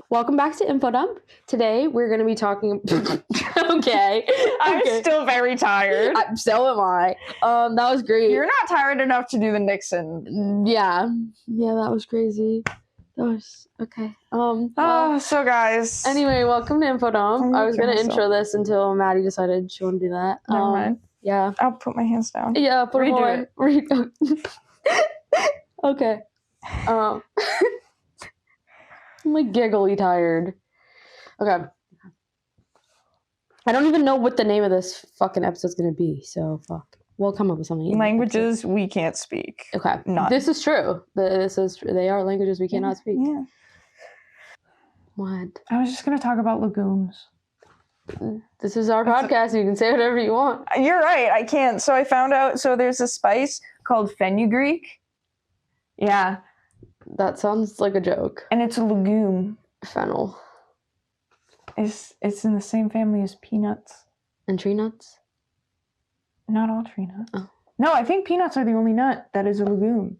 Welcome back to Infodump. Today we're going to be talking. Okay. I'm still very tired. So am I. That was great. You're not tired enough to do the Nixon. Yeah, that was crazy. That was okay. So guys. Anyway, welcome to Infodump. I was going to intro this until Maddie decided she wanted to do that. Never mind. Yeah. I'll put my hands down. Yeah, put them on. Okay. I'm like giggly tired. Okay. I don't even know what the name of this fucking episode's gonna be, so fuck. We'll come up with something. Languages we can't speak. Okay. None. This is true. This is true. They are languages we cannot speak. Yeah. What? I was just gonna talk about legumes. This is our podcast. You can say whatever you want. You're right. I can't. So I found out. So there's a spice called fenugreek. Yeah. That sounds like a joke. And it's a legume. Fennel. It's in the same family as peanuts. And tree nuts? Not all tree nuts. Oh. No, I think peanuts are the only nut that is a legume.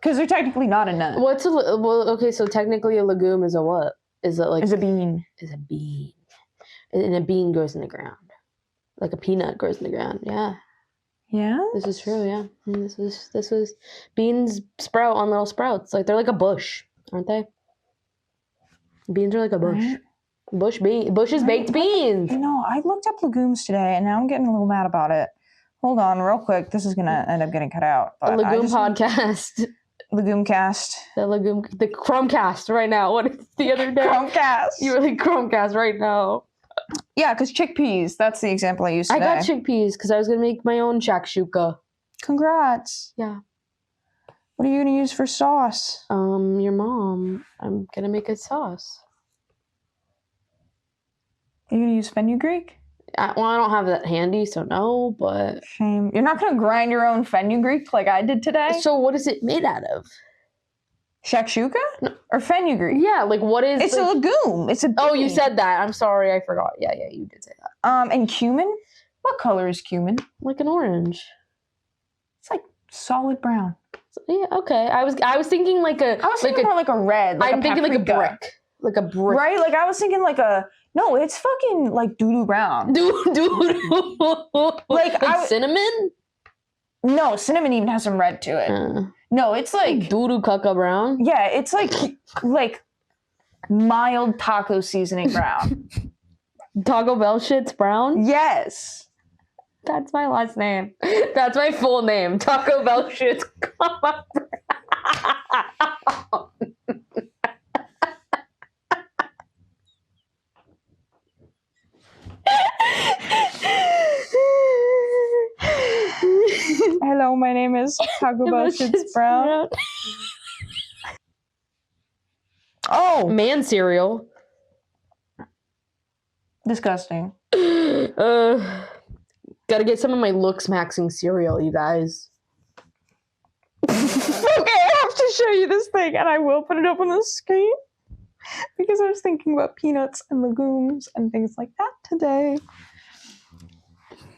Because they're technically not a nut. What's a okay, so technically a legume is a what? Is it like Is a bean. Is a bean. And a bean grows in the ground. Like a peanut grows in the ground. Yeah. Yeah? This is true, yeah. This is beans sprout on little sprouts. Like they're like a bush, aren't they? Beans are like a bush. Right. Bush's baked beans. No, I looked up legumes today and now I'm getting a little mad about it. Hold on, real quick. This is gonna end up getting cut out. A legume podcast. Legume cast. The Chromecast right now. What is the other day? Chromecast. You were like Chromecast right now. Yeah, because chickpeas. That's the example I used today. I got chickpeas because I was gonna make my own shakshuka. Congrats. Yeah. What are you gonna use for sauce? Your mom. I'm gonna make a sauce. Are you gonna use fenugreek? I don't have that handy, so no, but... Shame. You're not gonna grind your own fenugreek like I did today? So what is it made out of? Shakshuka? No. Or fenugreek? Yeah, like what is... It's like, a legume. It's a bean. Oh, you said that. I'm sorry, I forgot. Yeah, you did say that. And cumin? What color is cumin? Like an orange. It's like solid brown. So, yeah, okay. I was thinking like a... I was thinking more like a red. Like I'm thinking like a paprika. brick. Like a brick. Right? Like I was thinking like a... No, it's fucking like doo-doo brown. Like cinnamon? No, cinnamon even has some red to it. No, it's like doo-doo caca brown? Yeah, it's like mild taco seasoning brown. Taco Bell shit's brown? Yes. That's my last name. That's my full name. Taco Bell shit's brown. Hello, my name is Taco Bell Shit's Brown. Oh! Man cereal. Disgusting. Gotta get some of my looks maxing cereal, you guys. Okay, I have to show you this thing, and I will put it up on the screen. Because I was thinking about peanuts and legumes and things like that today.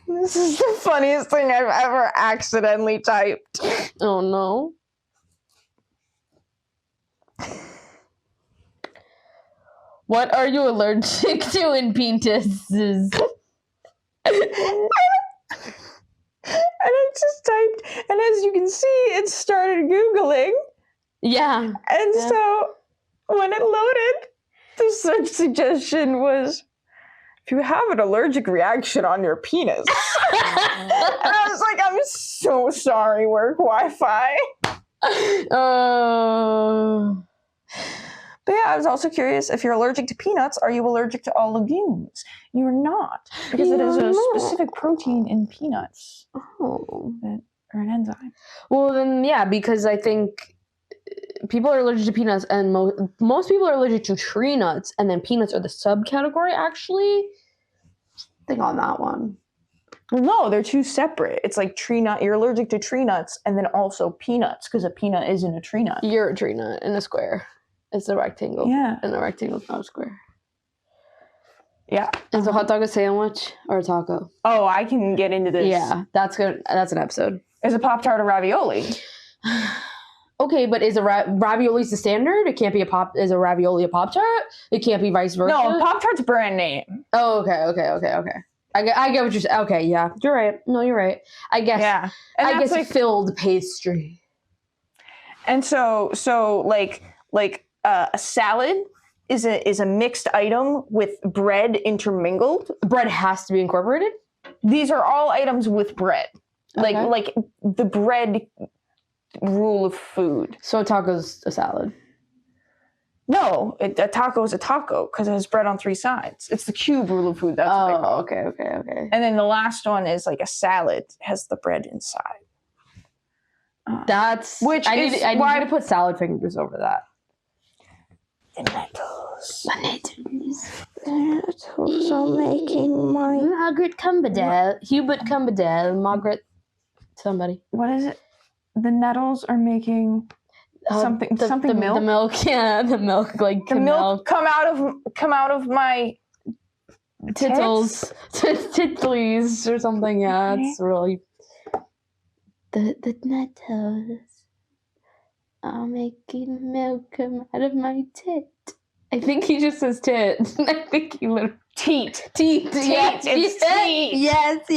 This is the funniest thing I've ever accidentally typed. Oh no. What are you allergic to in penises? And I just typed, and as you can see, it started Googling. Yeah. And so when it loaded, the search suggestion was, if you have an allergic reaction on your penis. And I was like, I'm so sorry, work Wi-Fi. But yeah, I was also curious, if you're allergic to peanuts, are you allergic to all legumes? You're not, because it is a specific protein in peanuts. Oh. Or an enzyme. Well, then, yeah, because I think people are allergic to peanuts, and most people are allergic to tree nuts, and then peanuts are the subcategory, actually. Think on that one. Well, no, they're two separate. It's like tree nut. You're allergic to tree nuts, and then also peanuts, because a peanut isn't a tree nut. You're a tree nut in a square. It's a rectangle. Yeah. And a rectangle's not a square. Yeah. Is a hot dog a sandwich or a taco? Oh, I can get into this. Yeah, that's good. That's an episode. Is a Pop-Tart a ravioli? Okay, but is a ravioli the standard? It can't be is a ravioli a Pop-Tart? It can't be vice versa? No, Pop-Tart's brand name. Oh, okay. I get what you're saying. Okay, yeah. You're right. No, you're right. I guess. Yeah. And I guess like, filled pastry. And so a salad is a mixed item with bread intermingled. Bread has to be incorporated? These are all items with bread. Okay. Like the bread rule of food. So a taco's a salad. No, a taco is a taco because it has bread on 3 sides. It's the cube rule of food. That's what they call it. Okay. And then the last one is like a salad, has the bread inside. That's which I is need why you to put salad fingers over that. The nettles. The nettles are making my Margaret Cumberdale, Hubert Cumberdale, Margaret somebody. What is it? The nettles are making something milk. The milk, yeah, the milk like the milk come out of my tittles, tittlies or something. Yeah, Okay. it's really the nettles are making milk come out of my tit. I think he just says tit. I think he literally teat. Yes, It's teat. Yes.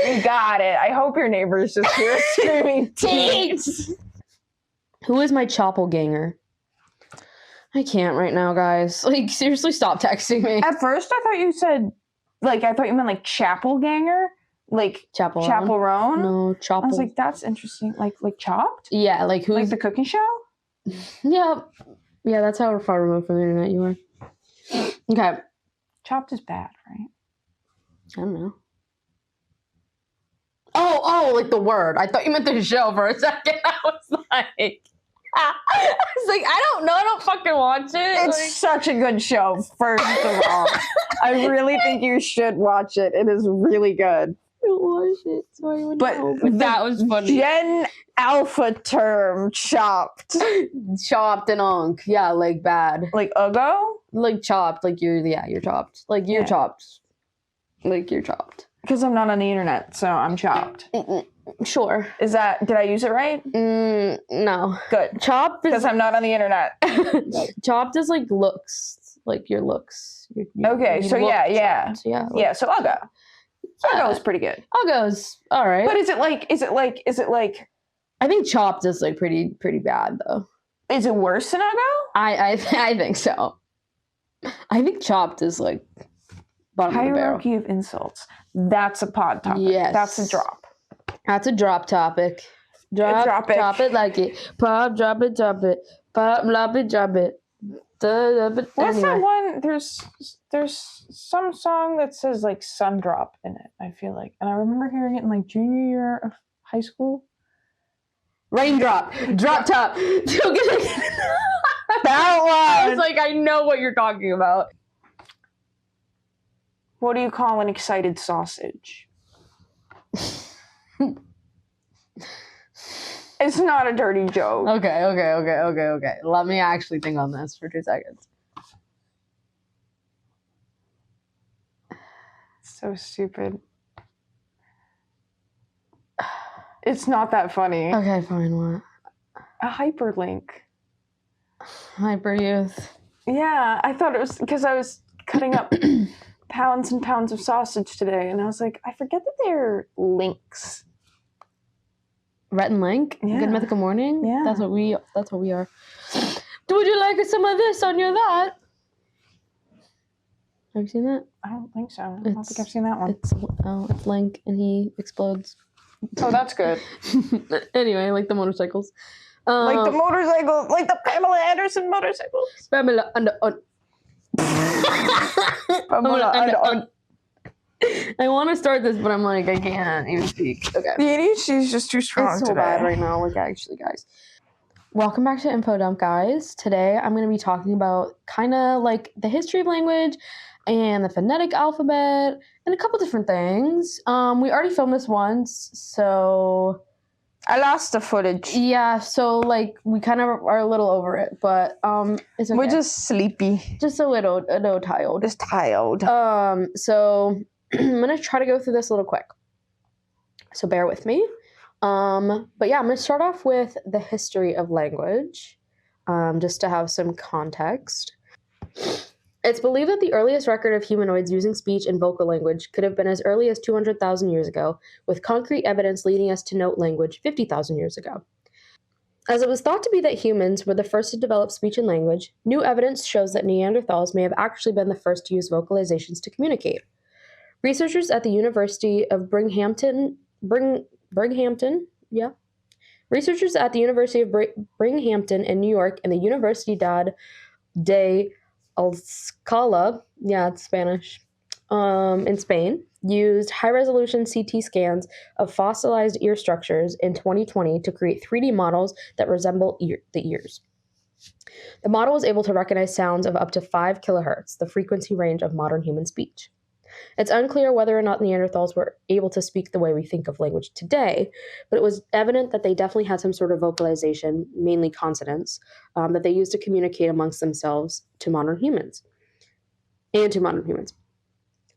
You got it. I hope your neighbors just hear us screaming teat. Who is my choppelganger? I can't right now, guys. Like, seriously, stop texting me. At first, I thought you said, I thought you meant like chapel ganger, like chaperone. No, chopel. I was like, that's interesting. Like Chopped. Yeah, like who's Like the cooking show. Yeah, that's how far removed from the internet you are. Okay. Chopped is bad, right? I don't know. Oh, like the word. I thought you meant the show for a second. I was like, I don't know. I don't fucking watch it. It's such a good show, first of all. I really think you should watch it. It is really good. I don't watch it, so I would But know. But that was funny. Gen Alpha term, chopped. Chopped and unk. Yeah, like bad. Like Ugo? Like chopped. Like you're chopped. Like you're chopped. Like you're chopped. Because I'm not on the internet, so I'm chopped. Sure. Did I use it right? No. Good. Chopped is Because I'm not on the internet. chopped is like looks. Like your looks. Okay, so yeah. Chopped. Yeah. Yeah, so Ugo. Ugo is pretty good. Ugo's all right. But is it like I think chopped is like pretty bad though. Is it worse than Ugo? I think so. I think chopped is like bottom Hierarchy of insults. That's a pod topic. Yes. That's a drop. That's a drop topic. Drop it like it. Pop, drop it. Pop, drop it. What's that one? There's some song that says like sun drop in it, I feel like. And I remember hearing it in like junior year of high school. Raindrop. Drop top. That one! I was like, I know what you're talking about. What do you call an excited sausage? It's not a dirty joke. Okay. Let me actually think on this for 2 seconds. So stupid. It's not that funny. Okay, fine. What? A hyperlink. Hyper youth. Yeah, I thought it was because I was cutting up pounds and pounds of sausage today, and I was like, I forget that they're links. Rhett and Link? Yeah. Good Mythical Morning? Yeah. That's what we are. Would you like some of this on your that? Have you seen that? I don't think so. I don't think I've seen that one. It's Link and he explodes. Oh, that's good. Anyway, like the motorcycles. Like the motorcycle, like the Pamela Anderson motorcycles. Pamela under I want to start this, but I'm like, I can't even speak. Okay. The ADHD's just too strong It's so today. bad right now, like actually, guys. Welcome back to Infodump, guys. Today, I'm going to be talking about kind of like the history of language and the phonetic alphabet and a couple different things. We already filmed this once, so I lost the footage. yeah, so like we kind of are a little over it, but it's okay. We're just sleepy. just a little tired. Just tired. So I'm gonna try to go through this a little quick. So bear with me. But yeah, I'm going to start off with the history of language, just to have some context. It's believed that the earliest record of humanoids using speech and vocal language could have been as early as 200,000 years ago, with concrete evidence leading us to note language 50,000 years ago. As it was thought to be that humans were the first to develop speech and language, new evidence shows that Neanderthals may have actually been the first to use vocalizations to communicate. Researchers at the University of Binghamton, Researchers at the University of Binghamton in New York and the Universidad de Alcalá, it's Spanish, in Spain, used high-resolution CT scans of fossilized ear structures in 2020 to create 3D models that resemble the ears. The model was able to recognize sounds of up to 5 kilohertz, the frequency range of modern human speech. It's unclear whether or not Neanderthals were able to speak the way we think of language today, but it was evident that they definitely had some sort of vocalization, mainly consonants, that they used to communicate amongst themselves to modern humans.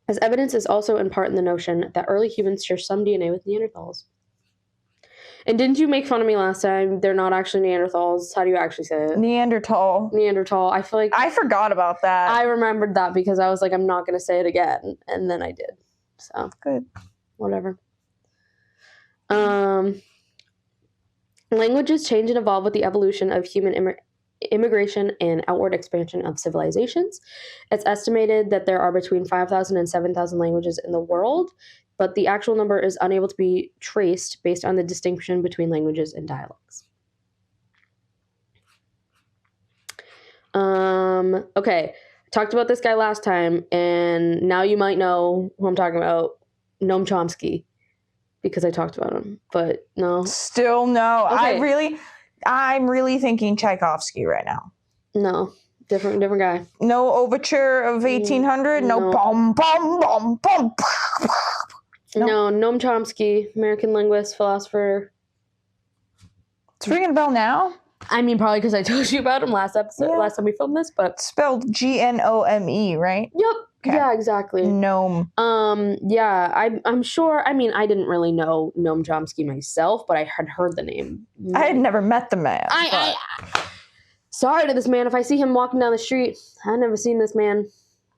As evidence is also in part in the notion that early humans share some DNA with Neanderthals. And didn't you make fun of me last time? They're not actually Neanderthals. How do you actually say it? Neanderthal. I feel like I forgot about that. I remembered that because I was like, I'm not going to say it again. And then I did. So, good. Whatever. Languages change and evolve with the evolution of human immigration and outward expansion of civilizations. It's estimated that there are between 5,000 and 7,000 languages in the world, but the actual number is unable to be traced based on the distinction between languages and dialects. Okay, talked about this guy last time, and now you might know who I'm talking about, Noam Chomsky, because I talked about him, but no. Still no. Okay. I'm really thinking Tchaikovsky right now. No, different guy. No overture of 1800? No bum, bum, bum, bum. No, Noam Chomsky, American linguist, philosopher. It's ringing a bell now? I mean, probably because I told you about him last time we filmed this, but... Spelled Gnome, right? Yep. Okay. Yeah, exactly. Gnome. Yeah, I'm sure, I mean, I didn't really know Noam Chomsky myself, but I had heard the name. I had never met the man. Sorry to this man. If I see him walking down the street, I've never seen this man.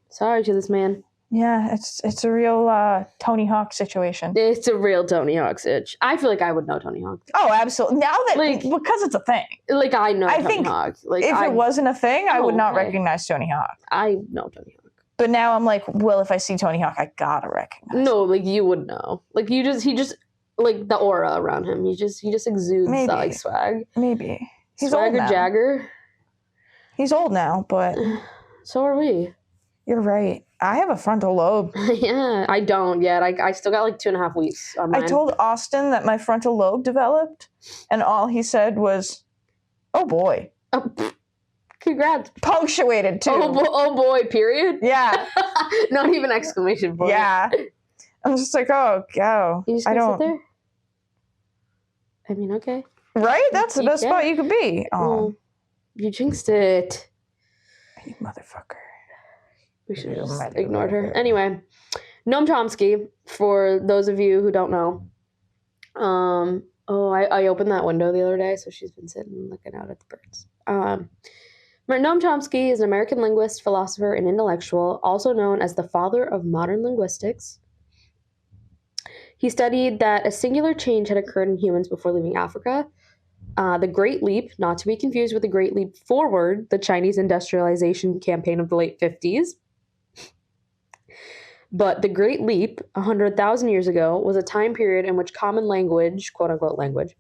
Sorry to this man. Yeah, it's a real Tony Hawk situation. It's a real Tony Hawk sitch. I feel like I would know Tony Hawk. Oh, absolutely. Now that, because it's a thing. Like, I know Tony Hawk. Like, if it wasn't a thing, I would not recognize Tony Hawk. I know Tony Hawk. But now I'm like, well, if I see Tony Hawk, I gotta recognize him. Like, you would know. Like, he just, like, the aura around him. He just exudes that, like, swag. Maybe. He's Swagger old now. Jagger. He's old now, but... So are we. You're right. I have a frontal lobe. Yeah, I don't yet. I still got like 2.5 weeks on mine. I told Austin that my frontal lobe developed, and all he said was, "Oh boy." Oh, congrats. Punctuated too. Oh boy, period? Yeah. Not even exclamation point. Yeah. I'm just like, oh, go. You just gonna sit there? I mean, okay. Right? That's the best spot you could be. Oh. You jinxed it. You motherfucker. We should have just ignored her. Anyway, Noam Chomsky, for those of you who don't know. I opened that window the other day, so she's been sitting and looking out at the birds. Noam Chomsky is an American linguist, philosopher, and intellectual, also known as the father of modern linguistics. He studied that a singular change had occurred in humans before leaving Africa. The Great Leap, not to be confused with the Great Leap Forward, the Chinese industrialization campaign of the late 50s. But the Great Leap, 100,000 years ago, was a time period in which common language, quote-unquote language,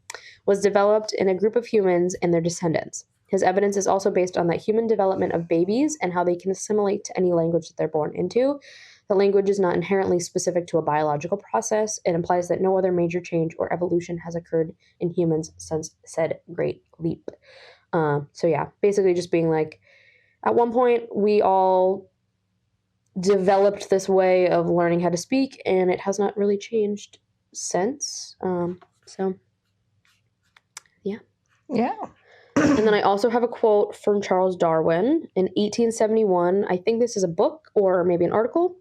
was developed in a group of humans and their descendants. His evidence is also based on that human development of babies and how they can assimilate to any language that they're born into. The language is not inherently specific to a biological process. It implies that no other major change or evolution has occurred in humans since said Great Leap. So yeah, basically just being like, at one point, we all developed this way of learning how to speak, and it has not really changed since. So, yeah. Yeah. And then I also have a quote from Charles Darwin in 1871. I think this is a book or maybe an article,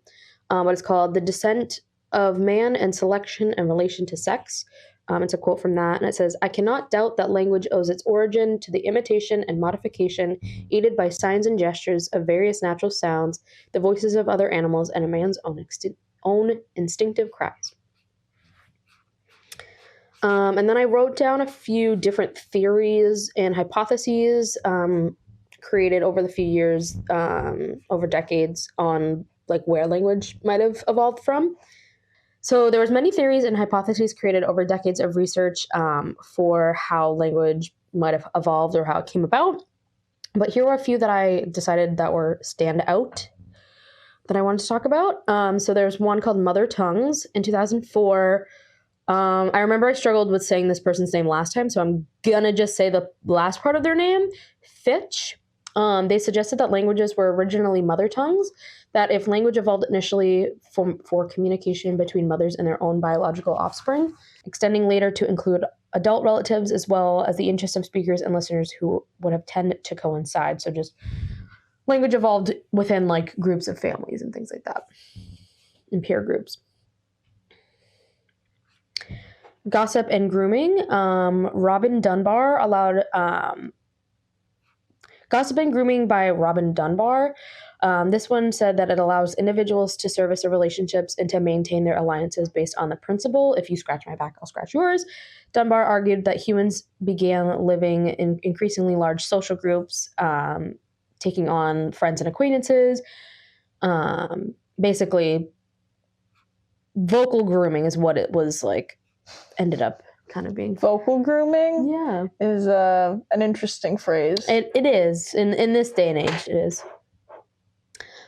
but it's called The Descent of Man and Selection in Relation to Sex. It's a quote from that, and it says, "I cannot doubt that language owes its origin to the imitation and modification, aided by signs and gestures, of various natural sounds, the voices of other animals, and a man's own instinctive cries." And then I wrote down a few different theories and hypotheses created over the few years, over decades, on like where language might have evolved from. So there was many theories and hypotheses created over decades of research for how language might have evolved or how it came about. But here are a few that I decided that were stand out that I wanted to talk about. So there's one called Mother Tongues in 2004. I remember I struggled with saying this person's name last time, so I'm gonna just say the last part of their name, Fitch. They suggested that languages were originally mother tongues, that if language evolved initially for communication between mothers and their own biological offspring, extending later to include adult relatives as well as the interest of speakers and listeners who would have tended to coincide. So just language evolved within like groups of families and things like that, in peer groups. Gossip and grooming. Robin Dunbar allowed Gossip and Grooming by Robin Dunbar. This one said that it allows individuals to service their relationships and to maintain their alliances based on the principle, if you scratch my back, I'll scratch yours. Dunbar argued that humans began living in increasingly large social groups, taking on friends and acquaintances. Basically, vocal grooming is what it was like, ended up kind of being. Vocal grooming? Yeah. Is an interesting phrase. It is. In this day and age, it is.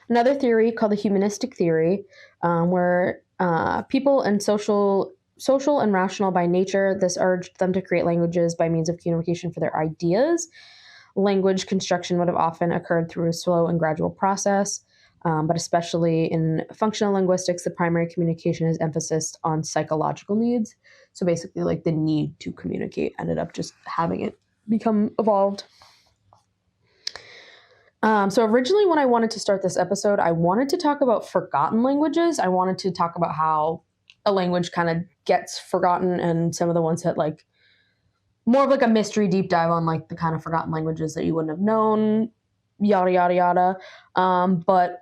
Another theory called the humanistic theory, where people and social and rational by nature, this urged them to create languages by means of communication for their ideas. Language construction would have often occurred through a slow and gradual process, but especially in functional linguistics, the primary communication is emphasis on psychological needs. So basically, like the need to communicate ended up just having it become evolved. So originally when I wanted to start this episode, I wanted to talk about forgotten languages. I wanted to talk about how a language kind of gets forgotten and some of the ones that like more of like a mystery deep dive on like the kind of forgotten languages that you wouldn't have known, yada, yada, yada. But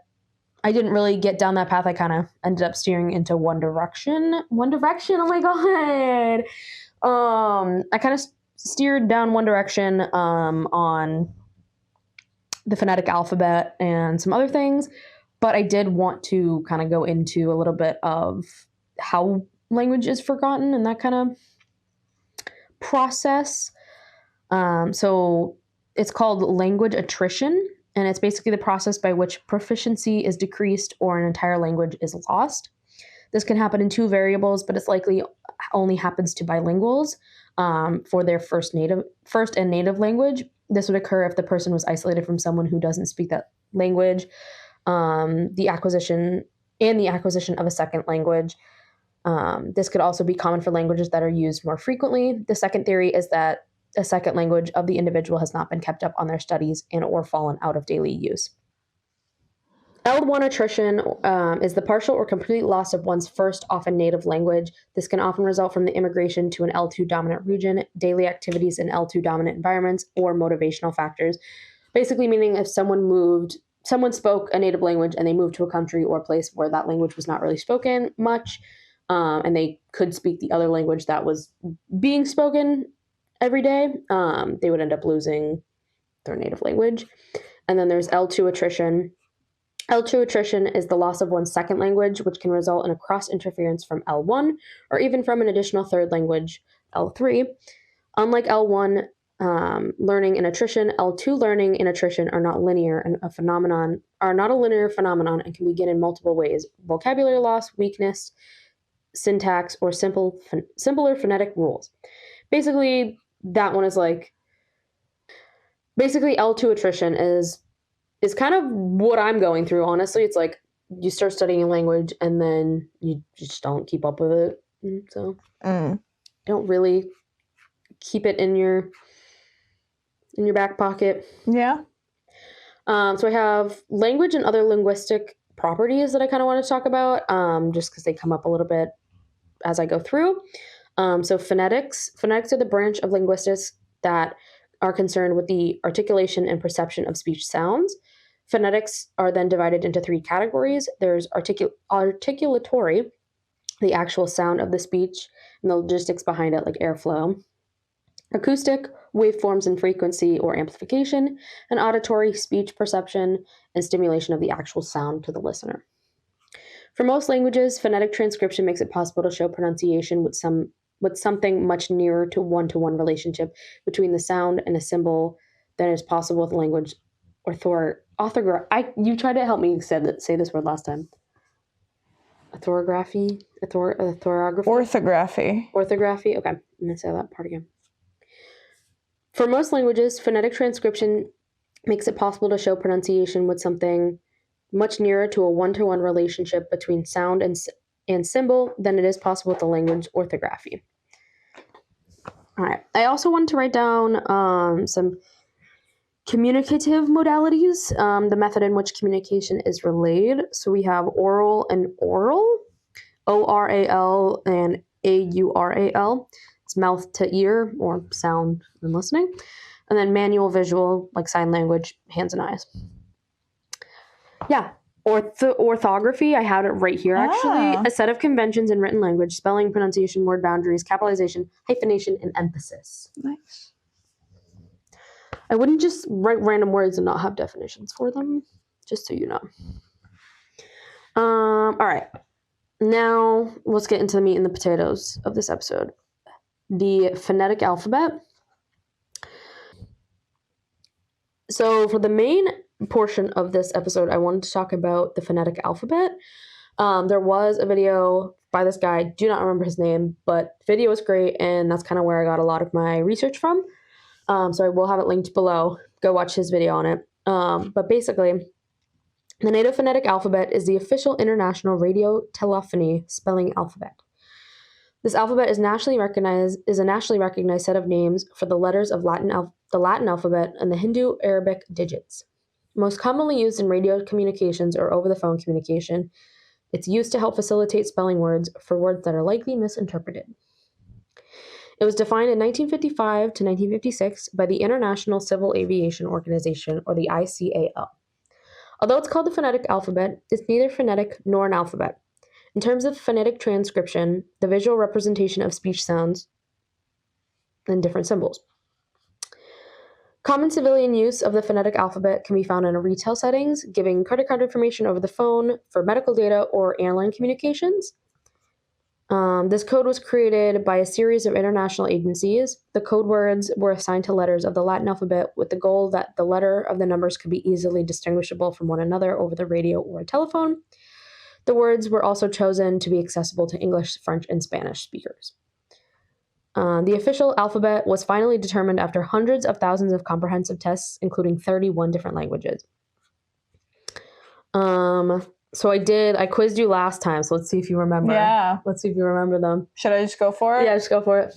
I didn't really get down that path. I kind of ended up steering into One Direction. One Direction, oh my God. I kind of steered down One Direction on the phonetic alphabet and some other things, but I did want to kind of go into a little bit of how language is forgotten and that kind of process. So it's called language attrition, and it's basically the process by which proficiency is decreased or an entire language is lost. This can happen in two variables, but it's likely only happens to bilinguals for their first and native language. This would occur if the person was isolated from someone who doesn't speak that language. The acquisition of a second language. This could also be common for languages that are used more frequently. The second theory is that a second language of the individual has not been kept up on their studies and or fallen out of daily use. L1 attrition is the partial or complete loss of one's first, often native language. This can often result from the immigration to an L2 dominant region, daily activities in L2 dominant environments, or motivational factors. Basically meaning if someone spoke a native language and they moved to a country or a place where that language was not really spoken much, and they could speak the other language that was being spoken every day, they would end up losing their native language. And then there's L2 attrition. L2 attrition is the loss of one's second language, which can result in a cross-interference from L1 or even from an additional third language, L3. Unlike L1 learning and attrition, L2 learning and attrition are not a linear phenomenon and can begin in multiple ways: vocabulary loss, weakness, syntax, or simpler phonetic rules. Basically, that one is like, basically L2 attrition is kind of what I'm going through, honestly. It's like you start studying a language and then you just don't keep up with it. So don't really keep it in your back pocket. Yeah. So I have language and other linguistic properties that I kind of want to talk about, just because they come up a little bit as I go through. So phonetics are the branch of linguistics that are concerned with the articulation and perception of speech sounds. Phonetics are then divided into 3 categories. There's articulatory, the actual sound of the speech, and the logistics behind it, like airflow. Acoustic, waveforms and frequency or amplification, and auditory, speech perception and stimulation of the actual sound to the listener. For most languages, phonetic transcription makes it possible to show pronunciation with something much nearer to one-to-one relationship between the sound and a symbol than is possible with language orthography. You tried to help me say this word last time. Orthography. Orthography. Okay, I'm gonna say that part again. For most languages, phonetic transcription makes it possible to show pronunciation with something much nearer to a one-to-one relationship between sound and symbol than it is possible with the language orthography. All right. I also wanted to write down some communicative modalities, the method in which communication is relayed. So we have oral and oral, O-R-A-L and A-U-R-A-L. It's mouth to ear or sound and listening. And then manual visual, like sign language, hands and eyes. Yeah. Orthography, I had it right here actually. A set of conventions in written language, spelling, pronunciation, word boundaries, capitalization, hyphenation, and emphasis. Nice. I wouldn't just write random words and not have definitions for them, just so you know. All right. Now let's get into the meat and the potatoes of this episode. The phonetic alphabet. So for the main portion of this episode, I wanted to talk about the phonetic alphabet. There was a video by this guy, do not remember his name, but the video was great, and that's kind of where I got a lot of my research from. So I will have it linked below. Go watch his video on it. But basically, the NATO Phonetic Alphabet is the official international radio telephony spelling alphabet. This alphabet is a nationally recognized set of names for the letters of the Latin alphabet and the Hindu-Arabic digits. Most commonly used in radio communications or over-the-phone communication, it's used to help facilitate spelling words for words that are likely misinterpreted. It was defined in 1955 to 1956 by the International Civil Aviation Organization, or the ICAO. Although it's called the phonetic alphabet, it's neither phonetic nor an alphabet. In terms of phonetic transcription, the visual representation of speech sounds and different symbols. Common civilian use of the phonetic alphabet can be found in retail settings, giving credit card information over the phone for medical data or airline communications. This code was created by a series of international agencies. The code words were assigned to letters of the Latin alphabet with the goal that the letter of the numbers could be easily distinguishable from one another over the radio or a telephone. The words were also chosen to be accessible to English, French, and Spanish speakers. The official alphabet was finally determined after hundreds of thousands of comprehensive tests, including 31 different languages. So I quizzed you last time, so let's see if you remember. Yeah. Let's see if you remember them. Should I just go for it? Yeah, just go for it.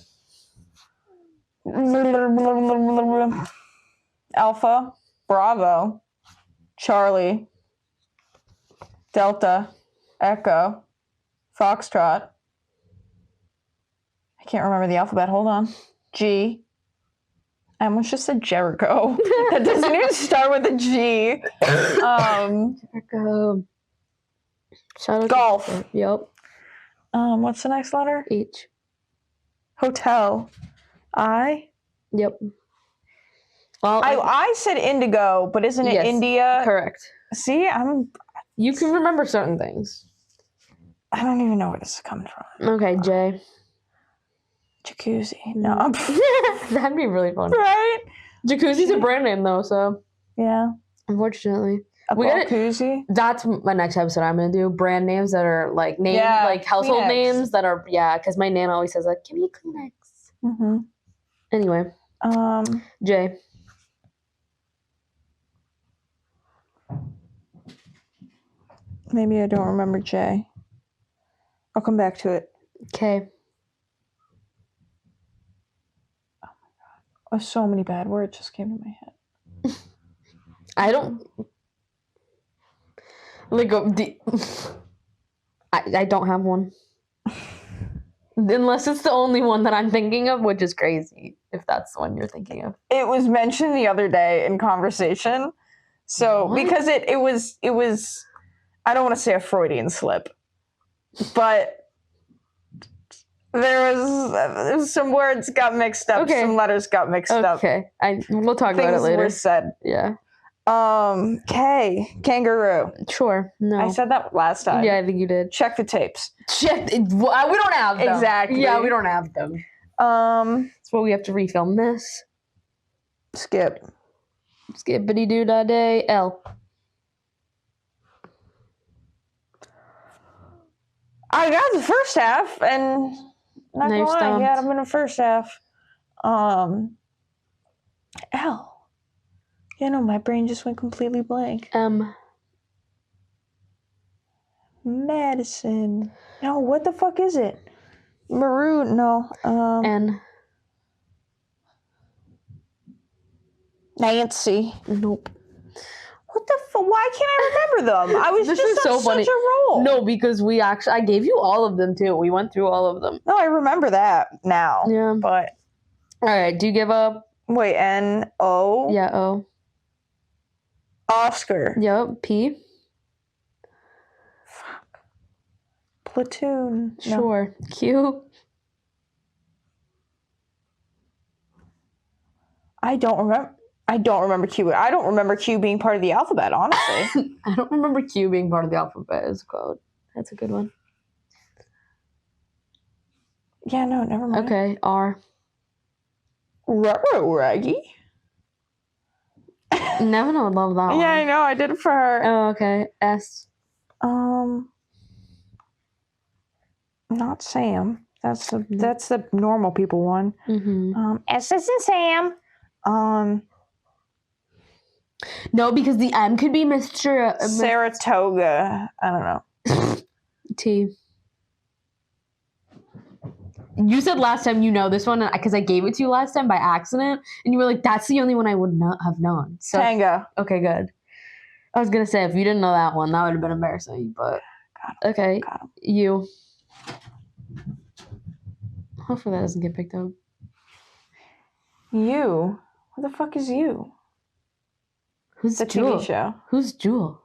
Alpha, Bravo, Charlie, Delta, Echo, Foxtrot. I can't remember the alphabet. Hold on. G. I almost just said Jericho. That doesn't even start with a G. Jericho. Golf. Yep. What's the next letter? H. Hotel. I. Yep. Well, I said indigo, but isn't it yes, India? Correct. See, You can remember certain things. I don't even know where this is coming from. Okay, J. Jacuzzi. No. That'd be really fun. Right? Jacuzzi's a brand name, though, so. Yeah. Unfortunately. A jacuzzi? That's my next episode I'm going to do. Brand names that are like names, like household Kleenex. names that are, because my Nana always says, like, give me a Kleenex. Mm-hmm. Anyway. J. Maybe I don't remember J. I'll come back to it. K. Oh, so many bad words just came to my head. I don't. Like, I don't have one. Unless it's the only one that I'm thinking of, which is crazy if that's the one you're thinking of. It was mentioned the other day in conversation. So What? because it was I don't want to say a Freudian slip, but there was some words got mixed up, Okay. some letters got mixed up. Okay, we'll talk about it Things later. were said. Yeah, Kangaroo. sure. No, I said that last time. yeah, I think you did. Check the tapes. Shit, we don't have them. Exactly. Yeah, we don't have them. That's why we have to refilm this. Skip. Skippity doo da day. L. I got the first half, and not Now gonna you're lie, stumped. yeah, I'm in the first half. L. Yeah, no, my brain just went completely blank. Madison. No, what the fuck is it? Maroon. No. N. Nancy. Nope. What the fuck? Why can't I remember them? I was This just is on so such funny. a roll. No, because I gave you all of them too. We went through all of them. No, I remember that now. Yeah. But All right. Do you give up? wait, N-O? Yeah. O. Oscar. Yep. P. Fuck. Platoon. No. Sure. Q. I don't remember Q. I don't remember Q being part of the alphabet, honestly. I don't remember Q being part of the alphabet as a code. That's a good one. Yeah, no, never mind. Okay. R. Raggy? Nevin would love that one. Yeah, I know. I did it for her. Oh, okay. S. Not Sam. That's the normal people one. Mm-hmm. S isn't Sam. No, because the M could be Mr. Saratoga. I don't know. T. You said last time you know this one because I gave it to you last time by accident, and you were like, "That's the only one I would not have known." So Tango. okay, good. I was gonna say if you didn't know that one, that would have been embarrassing. But okay, Got him. you. Hopefully that doesn't get picked up. You. What the fuck is you? Who's The Jewel? TV show. Who's Jewel?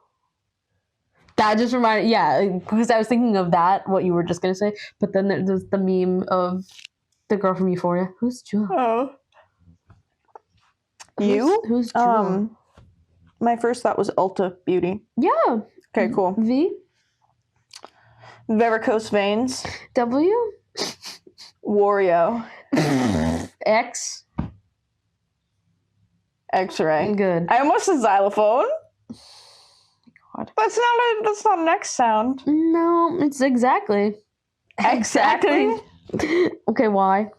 That just reminded, yeah, because I was thinking of that, what you were just gonna say, but then there's the meme of the girl from Euphoria. Who's Jewel? Oh. You? Who's Jewel? My first thought was Ulta Beauty. Yeah. Okay, cool. V. Varicose veins. W. Wario. X. X-ray. Good. I almost said xylophone. God. That's not an X sound. No, it's exactly. Exactly? Okay, why?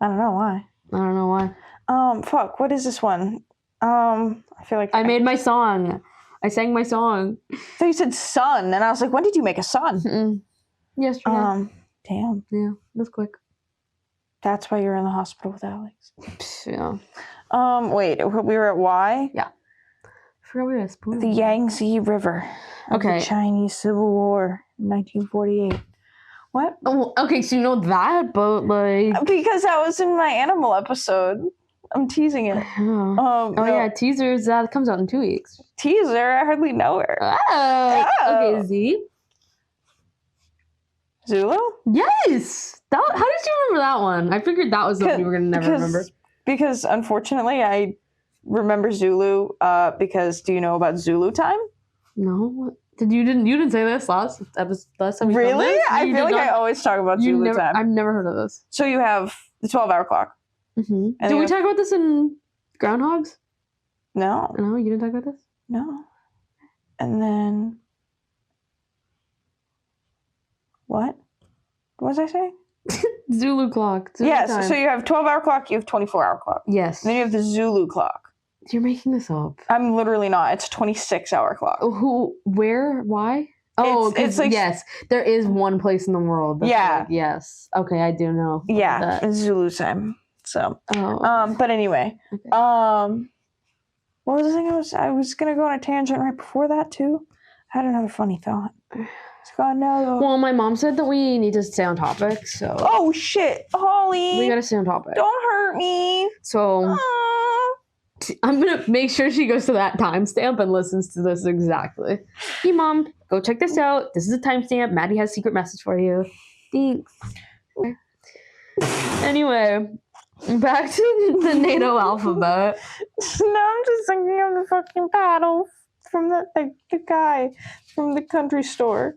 I don't know why. I don't know why. Fuck, what is this one? I feel like I made my song. I sang my song. So you said sun, and I was like, when did you make a sun? Yesterday. Damn. Yeah, that's quick. That's why you're in the hospital with Alex. Yeah. Wait, we were at Y? Yeah. I forgot we had a spoon. The Yangtze River. Of Okay. The Chinese Civil War, 1948. What? Oh, okay, so you know that, but like. Because that was in my animal episode. I'm teasing it. Oh, No. yeah, teasers. That comes out in 2 weeks. Teaser, I hardly know her. Oh. Oh. Okay, Z. Zulu? Yes. How did you remember that one? I figured that was the one you were gonna never remember. Because unfortunately, I remember Zulu. Because do you know about Zulu time? No. You didn't say this last time we filmed Really? this? I You feel did like I not- always talk about Zulu time. I've never heard of this. So you have the 12-hour clock. Mm-hmm. And Did we you talk about this in Groundhogs? No, No, you didn't talk about this? no. And then what? What was I saying? Zulu clock. Zulu Yes. time. So you have 12-hour clock. You have 24-hour clock. Yes. And then you have the Zulu clock. You're making this up. I'm literally not. It's a 26-hour clock. Who? Where? Why? Oh, It's like- yes, there is one place in the world. That's Yeah. like, yes. Okay, I do know. Yeah, that. it's Zulu time. So, Oh. but anyway, Okay. what was the thing I was gonna go on a tangent right before that too. I had another funny thought. It's gone now, though. Well, my mom said that we need to stay on topic, so Oh, shit. Holly. we gotta stay on topic. Don't hurt me. So Aw. I'm gonna make sure she goes to that timestamp and listens to this exactly. Hey, Mom, go check this out. This is a timestamp. Maddie has a secret message for you. Thanks. Anyway, back to the NATO alphabet. Now I'm just thinking of the fucking paddle from the guy from the country store.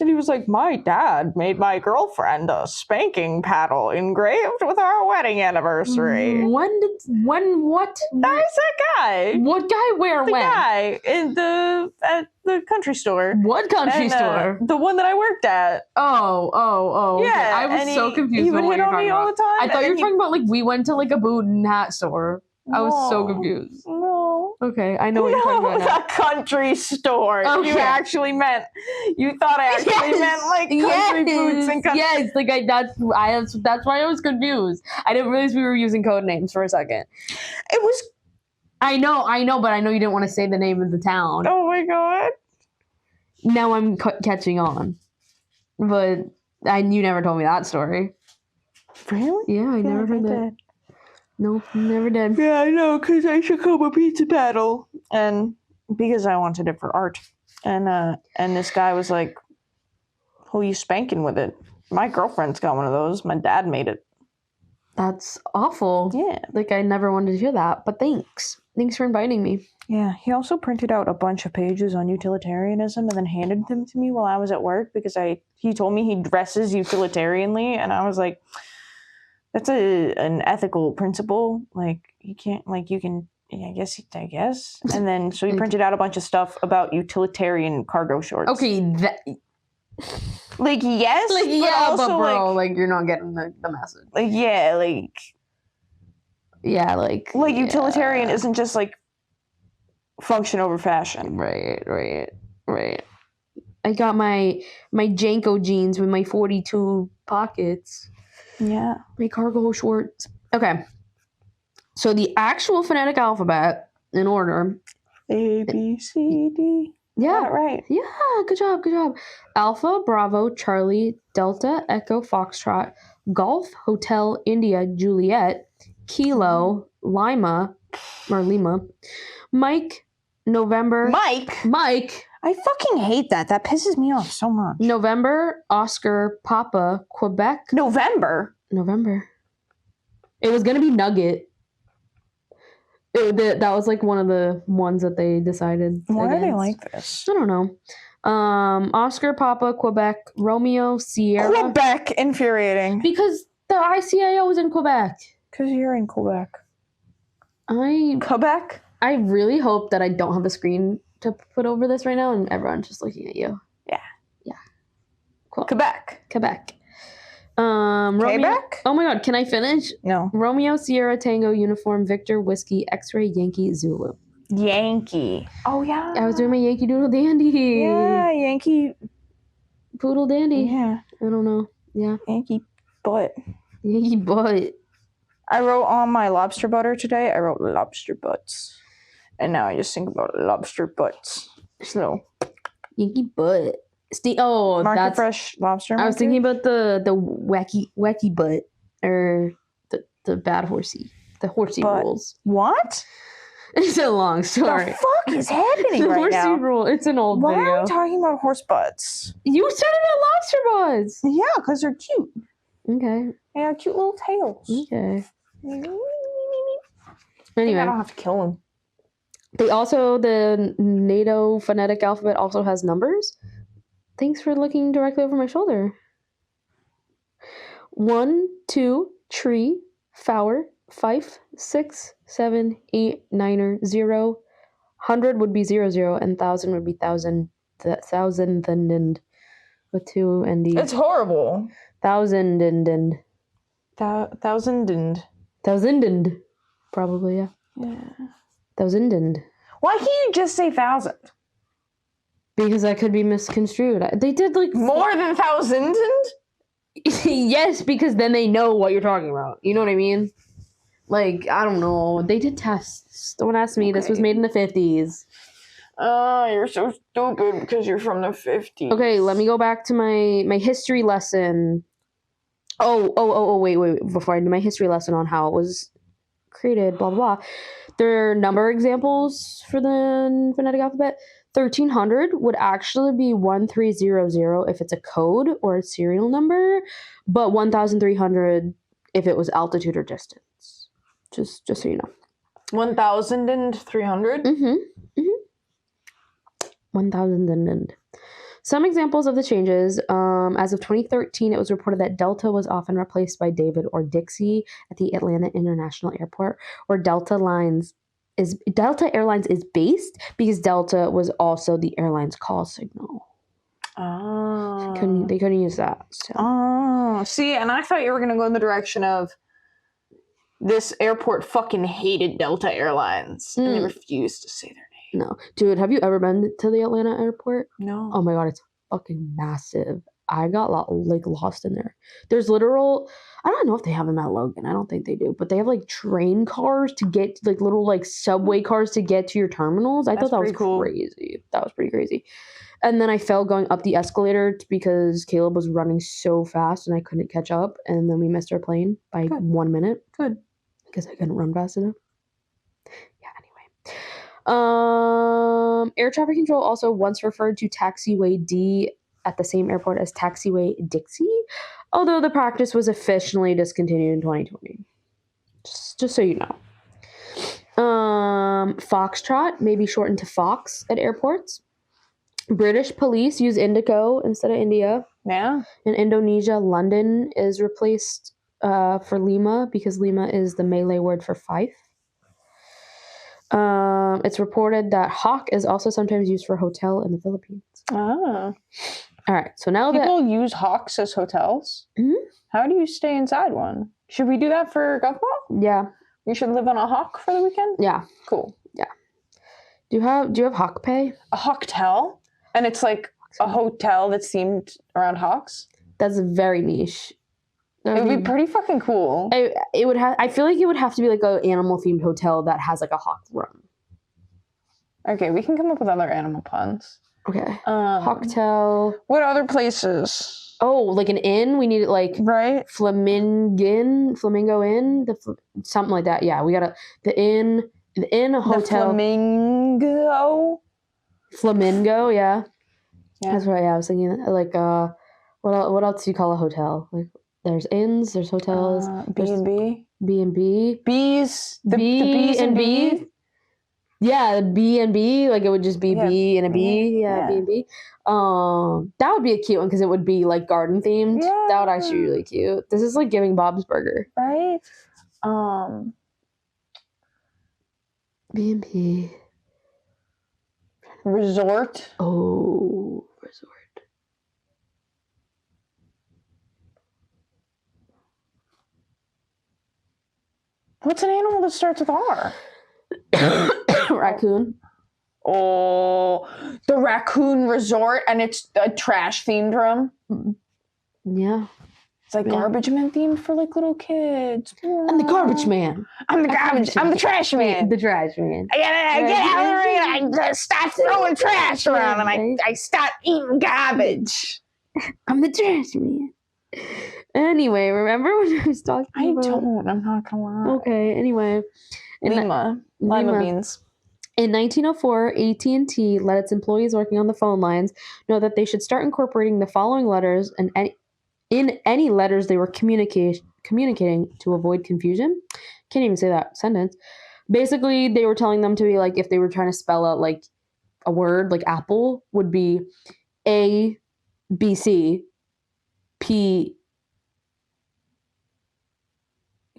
And he was like, my dad made my girlfriend a spanking paddle engraved with our wedding anniversary. What? That was that guy. What guy? Where? The When? guy at the country store. What country And, store? The one that I worked at. Oh. Okay. Yeah, I was and so confused. He about would what hit you're on me talking all about. the time. I thought you were and talking about like we went to like a boot and hat store. I was so No. confused. No. Okay, I know what you're talking about now. The country store. Okay. You actually meant. You thought I actually meant like country boots and country. Yes, like that's why I was confused. I didn't realize we were using code names for a second. It was. I know, but I know you didn't want to say the name of the town. Oh my god. Now I'm catching on, but you never told me that story. Really? Yeah, I never heard that. No, never did. Yeah, I know, because I shook up a pizza paddle. And because I wanted it for art. And this guy was like, who are you spanking with it? My girlfriend's got one of those. My dad made it. That's awful. Yeah. Like, I never wanted to hear that, but thanks. Thanks for inviting me. Yeah, he also printed out a bunch of pages on utilitarianism and then handed them to me while I was at work because he told me he dresses utilitarianly, and I was like, that's an ethical principle. Like, you can't, like, you can, I guess. And then, so he printed out a bunch of stuff about utilitarian cargo shorts. Okay, Like, yes, like, yeah, also, but bro, like, you're not getting the message. like, yeah, like, Yeah, like utilitarian isn't just, like, function over fashion. Right. I got my Janko jeans with my 42 pockets. Yeah. My cargo shorts. Okay. So the actual phonetic alphabet in order. A, B, C, D. Yeah. Got it right. Yeah, good job. Alpha, Bravo, Charlie, Delta, Echo, Foxtrot, Golf, Hotel, India, Juliet, Kilo, Lima, Mike, November. Mike. I fucking hate that. That pisses me off so much. November, Oscar, Papa, Quebec. November. It was going to be Nugget. That was like one of the ones that they decided. Why against. are they like this? I don't know. Oscar, Papa, Quebec, Romeo, Sierra. Quebec, infuriating. Because the ICAO is in Quebec. Because you're in Quebec. Quebec? I really hope that I don't have a screen to put over this right now and everyone's just looking at you. Yeah. Cool. Quebec. Romeo. Quebec? Oh my god, can I finish? No. Romeo, Sierra, Tango, Uniform, Victor, Whiskey, X-Ray, Yankee, Zulu. Yankee. Oh, yeah. I was doing my Yankee Doodle Dandy. Yeah, Yankee. Poodle Dandy. Yeah. I don't know. Yeah. Yankee butt. Yankee butt. I wrote on my lobster butter today, I wrote lobster butts. And now I just think about lobster butts. So. Yankee butt. Market that's Fresh lobster. I was thinking about the wacky butt or the bad horsey. The horsey rules. What? It's a long story. The fuck is happening The right horsey now? rule. It's an old Why video. are we talking about horse butts? You started at lobster butts. Yeah, because they're cute. Okay. They have cute little tails. Okay. I Anyway, don't have to kill them. the NATO phonetic alphabet also has numbers. Thanks for looking directly over my shoulder. 1, 2, tree, flower, 5, 6, 7, 8, 9, 0. 100 would be 00, and 1,000 would be 1,000. 1,000 and with 2 NDs. It's horrible. 1,000 and 1,000 and. probably, yeah. Yeah. 1,000 and. Why can't you just say 1,000? Because that could be misconstrued. They did like More than 1,000 and? Yes, because then they know what you're talking about. You know what I mean? Like, I don't know. They did tests. Don't ask me. This was made in the 50s. Oh, you're so stupid because you're from the 50s. Okay, let me go back to my history lesson. Wait. Before I do my history lesson on how it was created, blah, blah, blah. There are number examples for the phonetic alphabet. 1300 would actually be 1300 if it's a code or a serial number, but 1300 if it was altitude or distance. Just so you know. 1,300? 1,000. Some examples of the changes. As of 2013, it was reported that Delta was often replaced by David or Dixie at the Atlanta International Airport, where Delta Airlines is based because Delta was also the airline's call signal. Oh. They couldn't use that. So. Oh. See, and I thought you were going to go in the direction of this airport fucking hated Delta Airlines and they refused to say their name. No. Dude, have you ever been to the Atlanta airport? No. Oh my god, it's fucking massive. I got lost in there. There's literal, I don't know if they have them at Logan. I don't think they do, but they have like train cars to get, like little like subway cars to get to your terminals. I thought that was cool. crazy. That was pretty crazy. And then I fell going up the escalator because Caleb was running so fast and I couldn't catch up. And then we missed our plane by 1 minute. Good. Because I couldn't run fast enough. Air traffic control also once referred to taxiway D at the same airport as taxiway Dixie, although the practice was officially discontinued in 2020. Just so you know. Foxtrot may be shortened to Fox at airports. British police use Indigo instead of India. Yeah. In Indonesia, London is replaced for Lima because Lima is the Malay word for fife. It's reported that hawk is also sometimes used for hotel in the Philippines. Oh. All right. So now people use hawks as hotels. Mm-hmm. How do you stay inside one? Should we do that for Golfball? Yeah. We should live on a hawk for the weekend? Yeah. Cool. Yeah. Do you have hawk pay? A hawktel? And it's like a hotel that's themed around hawks? That's very niche. It would be pretty fucking cool. It would have. I feel like it would have to be like an animal themed hotel that has like a hawk room. Okay, we can come up with other animal puns. Okay. Hawktel. What other places? Oh, like an inn. We need it like right. Flamingo Inn, something like that. Yeah, we gotta the inn, a hotel. The Flamingo. Yeah. That's right. Yeah, I was thinking like what else do you call a hotel? Like there's inns, there's hotels, B&B, B&B, bees, the bees and B. Yeah, the B&B, like it would just be B and a B. Yeah, B&B. That would be a cute one because it would be like garden themed. Yeah. That would actually be really cute. This is like giving Bob's Burger. Right? B&B. Resort. Oh, resort. What's an animal that starts with R? Raccoon. Oh, the Raccoon Resort, and it's a trash themed room. Yeah. It's like garbage man themed for like little kids. I'm the garbage man. I'm the trash man. The trash man. I get out of the rain. I start throwing trash around, and I start eating garbage. I'm the trash man. Anyway, remember when I was talking about... I'm not gonna lie. Okay, anyway. Lima beans. In 1904, AT&T let its employees working on the phone lines know that they should start incorporating the following letters and in any letters they were communicating to avoid confusion. Can't even say that sentence. Basically, they were telling them to be like, if they were trying to spell out like a word, like apple, would be A, B, C, P,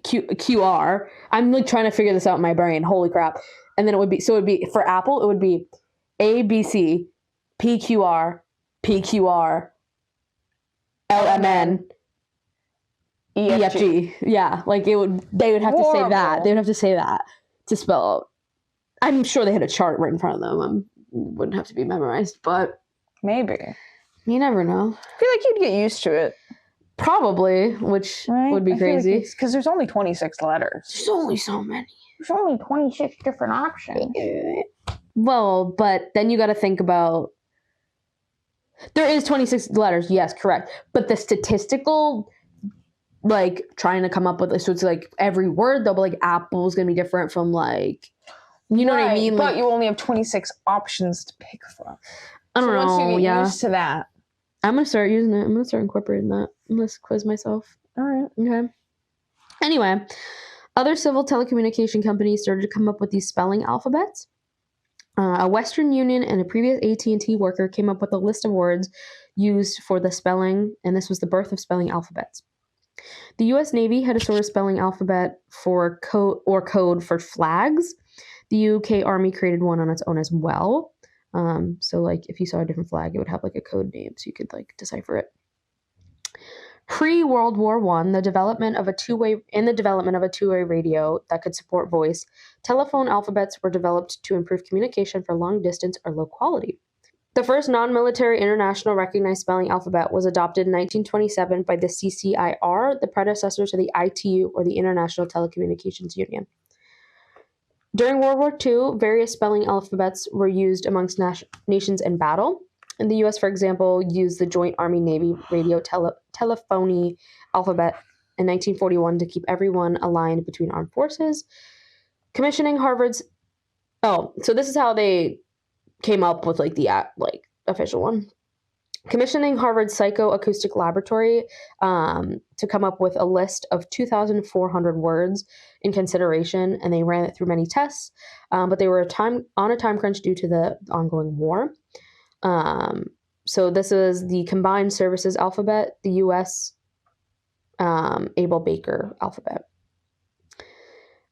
Q, R. I'm like trying to figure this out in my brain. Holy crap. And then it would be for Apple, it would be A, B, C, P, Q, R, P, Q, R, L, M, N, E, F, G. Yeah, like they would have to say that. They would have to say that to spell out. I'm sure they had a chart right in front of them. Wouldn't have to be memorized, but maybe. You never know. I feel like you'd get used to it. Probably, which would be crazy. Because there's only 26 letters. There's only so many. There's only 26 different options. Well, but then you got to think about, there is 26 letters, yes, correct. But the statistical, like, trying to come up with, so it's like every word, though, but like apple is going to be different from like, you know what I mean? But Like, you only have 26 options to pick from. I don't know. Once you get Yeah. used to that. I'm going to start using it. I'm going to start incorporating that. I'm going to quiz myself. All right. Okay. Anyway, other civil telecommunication companies started to come up with these spelling alphabets. A Western Union and a previous AT&T worker came up with a list of words used for the spelling, and this was the birth of spelling alphabets. The U.S. Navy had a sort of spelling alphabet for code for flags. The U.K. Army created one on its own as well. So, like, if you saw a different flag, it would have like a code name, so you could like decipher it. Pre-World War I, the development of a two-way radio that could support voice, telephone alphabets were developed to improve communication for long distance or low quality. The first non-military international recognized spelling alphabet was adopted in 1927 by the CCIR, the predecessor to the ITU, or the International Telecommunications Union. During World War II, various spelling alphabets were used amongst nations in battle. In the U.S., for example, used the Joint Army-Navy radio telephony alphabet in 1941 to keep everyone aligned between armed forces. Commissioning Harvard's... Oh, so this is how they came up with like the official one. Commissioning Harvard's Psychoacoustic Laboratory to come up with a list of 2,400 words in consideration, and they ran it through many tests, but they were on a time crunch due to the ongoing war. So this is the Combined Services Alphabet, the U.S. Abel Baker alphabet.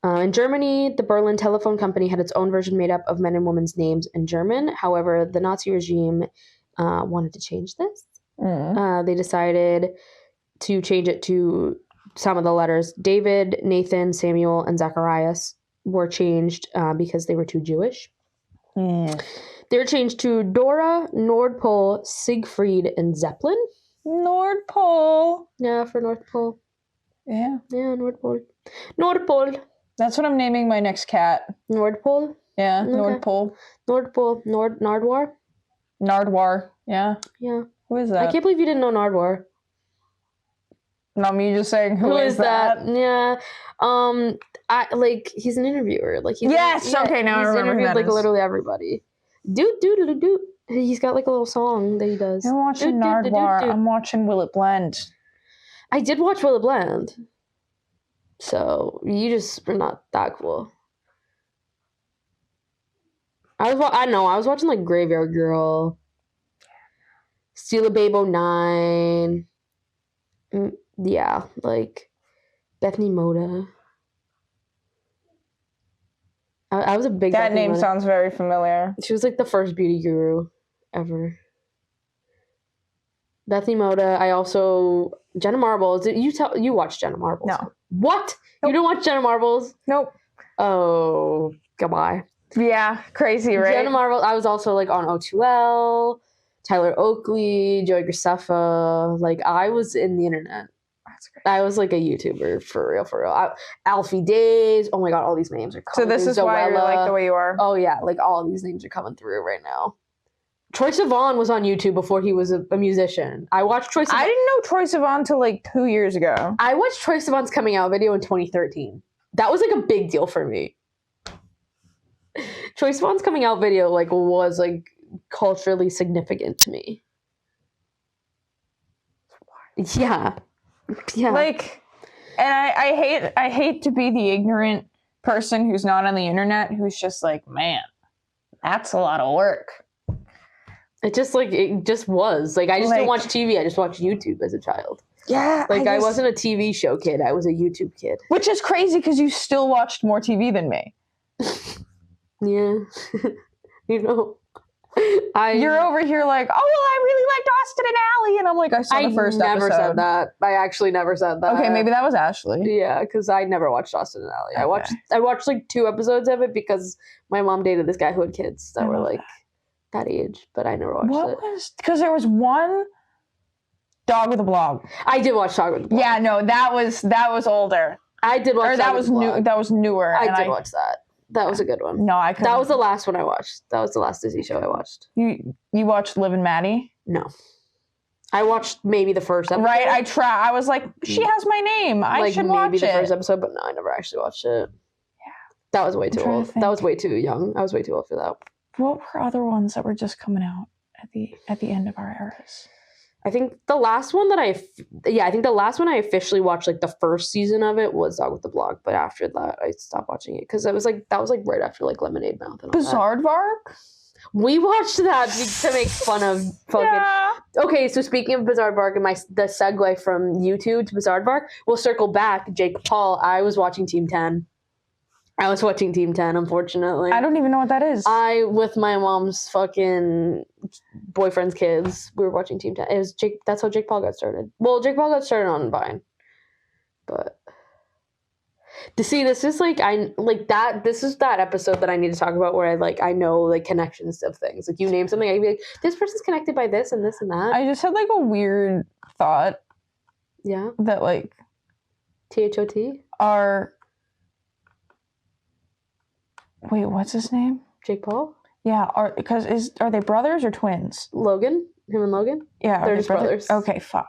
In Germany, the Berlin Telephone Company had its own version made up of men and women's names in German. However, the Nazi regime wanted to change this. They decided to change it to some of the letters. David, Nathan, Samuel, and Zacharias were changed because they were too Jewish. They were changed to Dora, Nordpol, Siegfried, and Zeppelin. Nordpol. Yeah, for North Pole. Yeah. Yeah, Nordpol. Nordpol. That's what I'm naming my next cat. Nordpol? Yeah, Okay. Nordpol. Nordpol. Nardwar? Nardwar. Yeah. Yeah. Who is that? I can't believe you didn't know Nardwar. Not me just saying who is that? Yeah. He's an interviewer. Like he's okay, now I remember who interviewed that like is. literally everybody. Doot. He's got like a little song that he does. I'm watching Nardwar. I'm watching Will It Blend. I did watch Will It Blend. So you just were not that cool. I was watching like Graveyard Girl, Steal a Babe 09. Yeah, like Bethany Moda. I was a big... That Bethany name Moda. sounds very familiar. She was like the first beauty guru ever. Bethany Moda. I also... Jenna Marbles. You watched Jenna Marbles? No. What? Nope. You didn't watch Jenna Marbles? Nope. Oh, goodbye. Yeah, crazy, right? Jenna Marbles. I was also like on O2L, Tyler Oakley, Joey Graceffa. Like I was in the internet. That's great. I was like a YouTuber for real. Alfie Days. Oh my god, all these names are coming. So this through. is why you're like the way you are. Oh yeah, like all these names are coming through right now. Troye Sivan was on YouTube before he was a musician. I watched Troye Sivan. I didn't know Troye Sivan until like 2 years ago. I watched Troye Sivan's coming out video in 2013. That was like a big deal for me. Troye Sivan's coming out video like was like culturally significant to me. Yeah. Like, and I hate to be the ignorant person who's not on the internet who's just like, man, that's a lot of work. It just was. Like I just didn't watch TV. I just watched YouTube as a child. Yeah. Like I wasn't a TV show kid. I was a YouTube kid. Which is crazy because you still watched more TV than me. Yeah. You know. You're over here like, oh, well, I really liked Austin and Ally. And I'm like, I saw the first episode. I never said that. I actually never said that. Okay, maybe that was Ashley. Yeah, because I never watched Austin and Ally. Okay. I watched like 2 episodes of it because my mom dated this guy who had kids that were like that age, but I never watched it. Because there was one Dog with a Blog. I did watch Dog with a Blog. Yeah, no, that was older. I did watch that was new. That was newer. I did watch that. That was a good one. No, I couldn't. That was the last one I watched. That was the last Disney show I watched. You watched Liv and Maddie? No. I watched maybe the first episode. Right, I was like, she has my name. I should watch it. Maybe the first episode, but no, I never actually watched it. Yeah. That was way too old. That was way too young. I was way too old for that. What were other ones that were just coming out at the end of our eras? I think the last one I officially watched, like the first season of it, was Dog with the Blog. But after that, I stopped watching it because that was like right after like Lemonade Mouth and all Bizaardvark? We watched that to make fun of fucking. Yeah. Okay, so speaking of Bizaardvark and the segue from YouTube to Bizaardvark, we'll circle back. Jake Paul. I was watching Team 10. Unfortunately. I don't even know what that is. With my mom's fucking boyfriend's kids, we were watching Team 10. It was Jake. That's how Jake Paul got started. Well, Jake Paul got started on Vine, but to see this is this is that episode that I need to talk about where I know like connections of things. Like you name something, I'd be like, this person's connected by this and this and that. I just had like a weird thought. Yeah. That like THOT are. Wait, what's his name? Jake Paul? Yeah, are they brothers or twins? Logan? Him and Logan? Yeah, they're just brothers. Okay, fuck.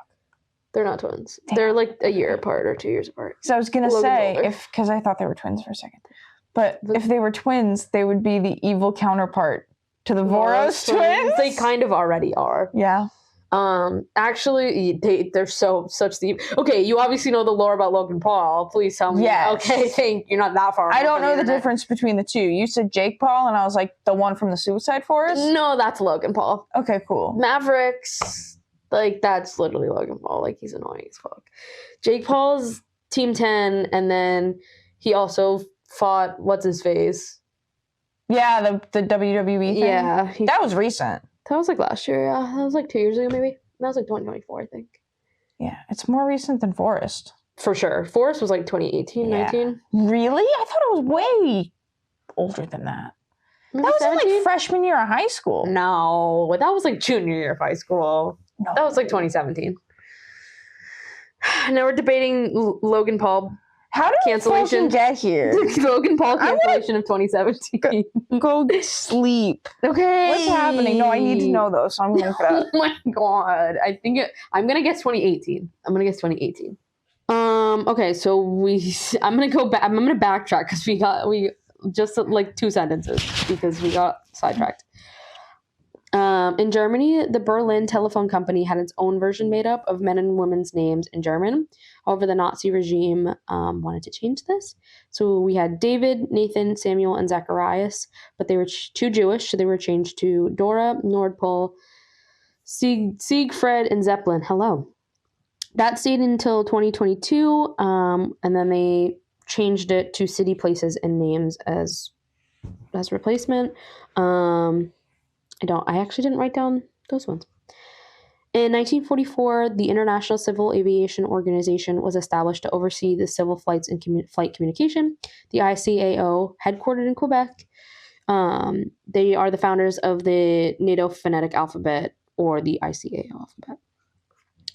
They're not twins. Damn. They're like a year apart or 2 years apart. So I was gonna say because I thought they were twins for a second, but if they were twins, they would be the evil counterpart to the Voros twins. They kind of already are. Yeah. Actually, they're such deep. Okay, you obviously know the lore about Logan Paul. Please tell me. Yes. Okay, you're not that far. I don't know the difference between the two. You said Jake Paul, and I was like, the one from the Suicide Forest? No, that's Logan Paul. Okay, cool. Mavericks, that's literally Logan Paul. Like, he's annoying as fuck. Jake Paul's Team 10, and then he also fought what's-his-face. Yeah, the WWE thing? Yeah. That was recent. That was like last year, yeah. That was like 2 years ago, maybe. That was like 2024, I think. Yeah, it's more recent than Forrest. For sure. Forrest was like 2018, 19. Really? I thought it was way older than that. Maybe that was 17? in like freshman year of high school. No, that was like junior year of high school. No. That was like 2017. Now we're debating Logan Paul. How did cancellation get here? Logan Paul cancellation of 2017. Go sleep. Okay. What's happening? No, I need to know though, so I'm gonna look it up. Oh my god. I'm gonna guess 2018. Okay, so I'm gonna backtrack because we just like 2 sentences because we got sidetracked. In Germany, the Berlin telephone company had its own version made up of men and women's names in German. However, the Nazi regime wanted to change this. So we had David, Nathan, Samuel, and Zacharias, but they were too Jewish, so they were changed to Dora, Nordpol, Siegfried, and Zeppelin. Hello. That stayed until 2022, and then they changed it to city, places, and names as replacement. I actually didn't write down those ones. In 1944, the International Civil Aviation Organization was established to oversee the civil flights and flight communication. The ICAO, headquartered in Quebec, they are the founders of the NATO Phonetic Alphabet, or the ICAO alphabet.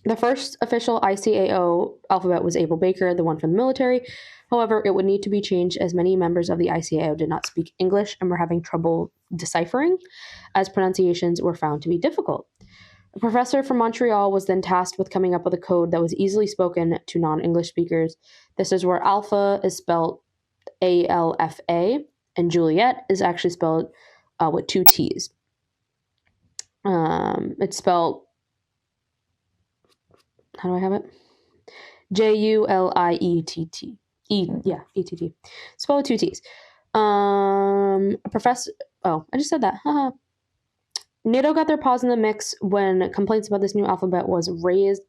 The first official ICAO alphabet was Abel Baker, the one from the military. However, it would need to be changed as many members of the ICAO did not speak English and were having trouble deciphering, as pronunciations were found to be difficult. A professor from Montreal was then tasked with coming up with a code that was easily spoken to non-English speakers. This is where alpha is spelled ALFA, and Juliet is actually spelled with 2 T's. It's spelled, how do I have it? JULIETT. ETT. Spelled with 2 T's. A professor. Oh, I just said that. Haha. NATO got their paws in the mix when complaints about this new alphabet was raised.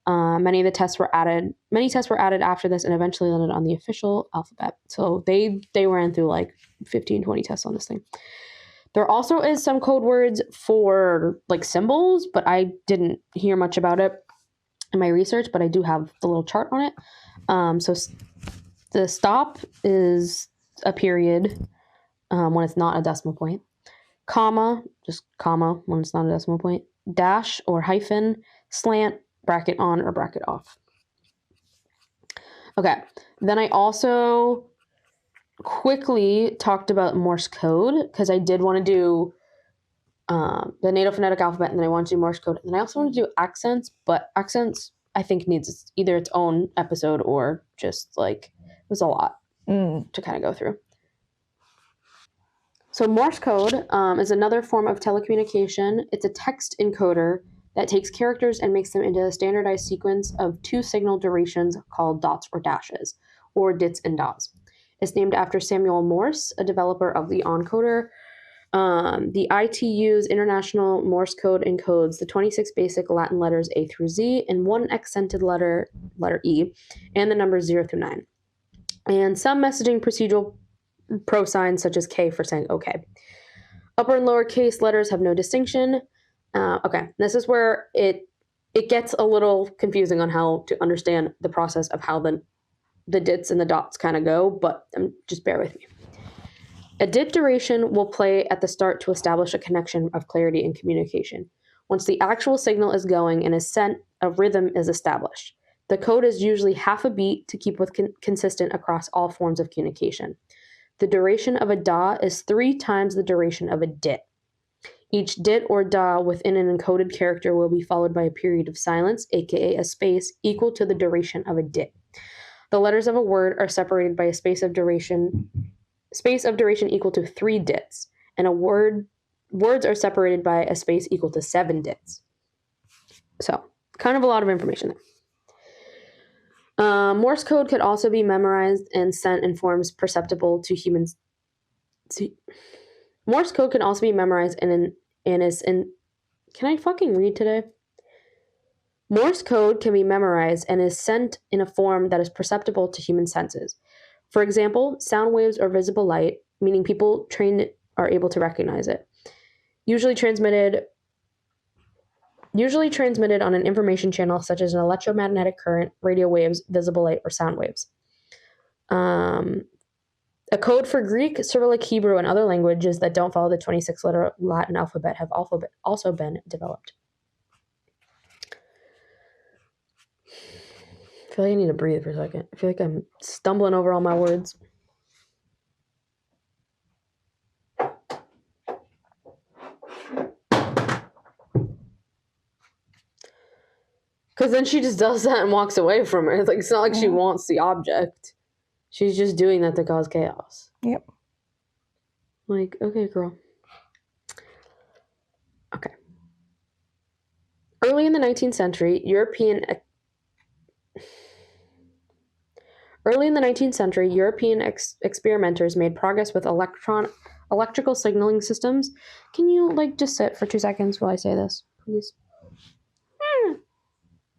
Many tests were added after this and eventually landed on the official alphabet. So they ran through like 15, 20 tests on this thing. There also is some code words for like symbols, but I didn't hear much about it in my research, but I do have the little chart on it. So the stop is a period when it's not a decimal point. Comma, just comma when it's not a decimal point. Dash or hyphen, slant, bracket on or bracket off. Okay, then I also quickly talked about Morse code because I did want to do the NATO Phonetic Alphabet, and then I want to do Morse code, and then I also want to do accents, but accents I think needs either its own episode or just like there's a lot to kind of go through. So Morse code is another form of telecommunication. It's a text encoder that takes characters and makes them into a standardized sequence of 2 signal durations called dots or dashes, or dits and dots. It's named after Samuel Morse, a developer of the encoder. The ITU's International Morse Code encodes the 26 basic Latin letters A through Z and 1 accented letter E, and the numbers 0 through 9. And some messaging procedural signs such as K for saying okay. Upper and lower case letters have no distinction. Okay, this is where it gets a little confusing on how to understand the process of how the dits and the dots kind of go, but just bear with me. A dit duration will play at the start to establish a connection of clarity and communication. Once the actual signal is going and is sent, a rhythm is established. The code is usually half a beat to keep with consistent across all forms of communication. The duration of a da is 3 times the duration of a dit. Each dit or da within an encoded character will be followed by a period of silence, aka a space, equal to the duration of a dit. The letters of a word are separated by a space of duration equal to 3 dits, and words are separated by a space equal to 7 dits. So, kind of a lot of information there. Morse code could also be memorized and sent in forms perceptible to humans. Morse code can also be memorized and is in. Can I fucking read today? Morse code can be memorized and is sent in a form that is perceptible to human senses. For example, sound waves or visible light, meaning people trained are able to recognize it. Usually transmitted on an information channel such as an electromagnetic current, radio waves, visible light, or sound waves. A code for Greek, Cyrillic, Hebrew, and other languages that don't follow the 26-letter Latin alphabet have also been developed. I feel like I need to breathe for a second. I feel like I'm stumbling over all my words. Because then she just does that and walks away from her. Like, it's not like she wants the object. She's just doing that to cause chaos. Yep. Like, okay, girl. Okay. Early in the 19th century, European experimenters made progress with electrical signaling systems. Can you, just sit for 2 seconds while I say this, please?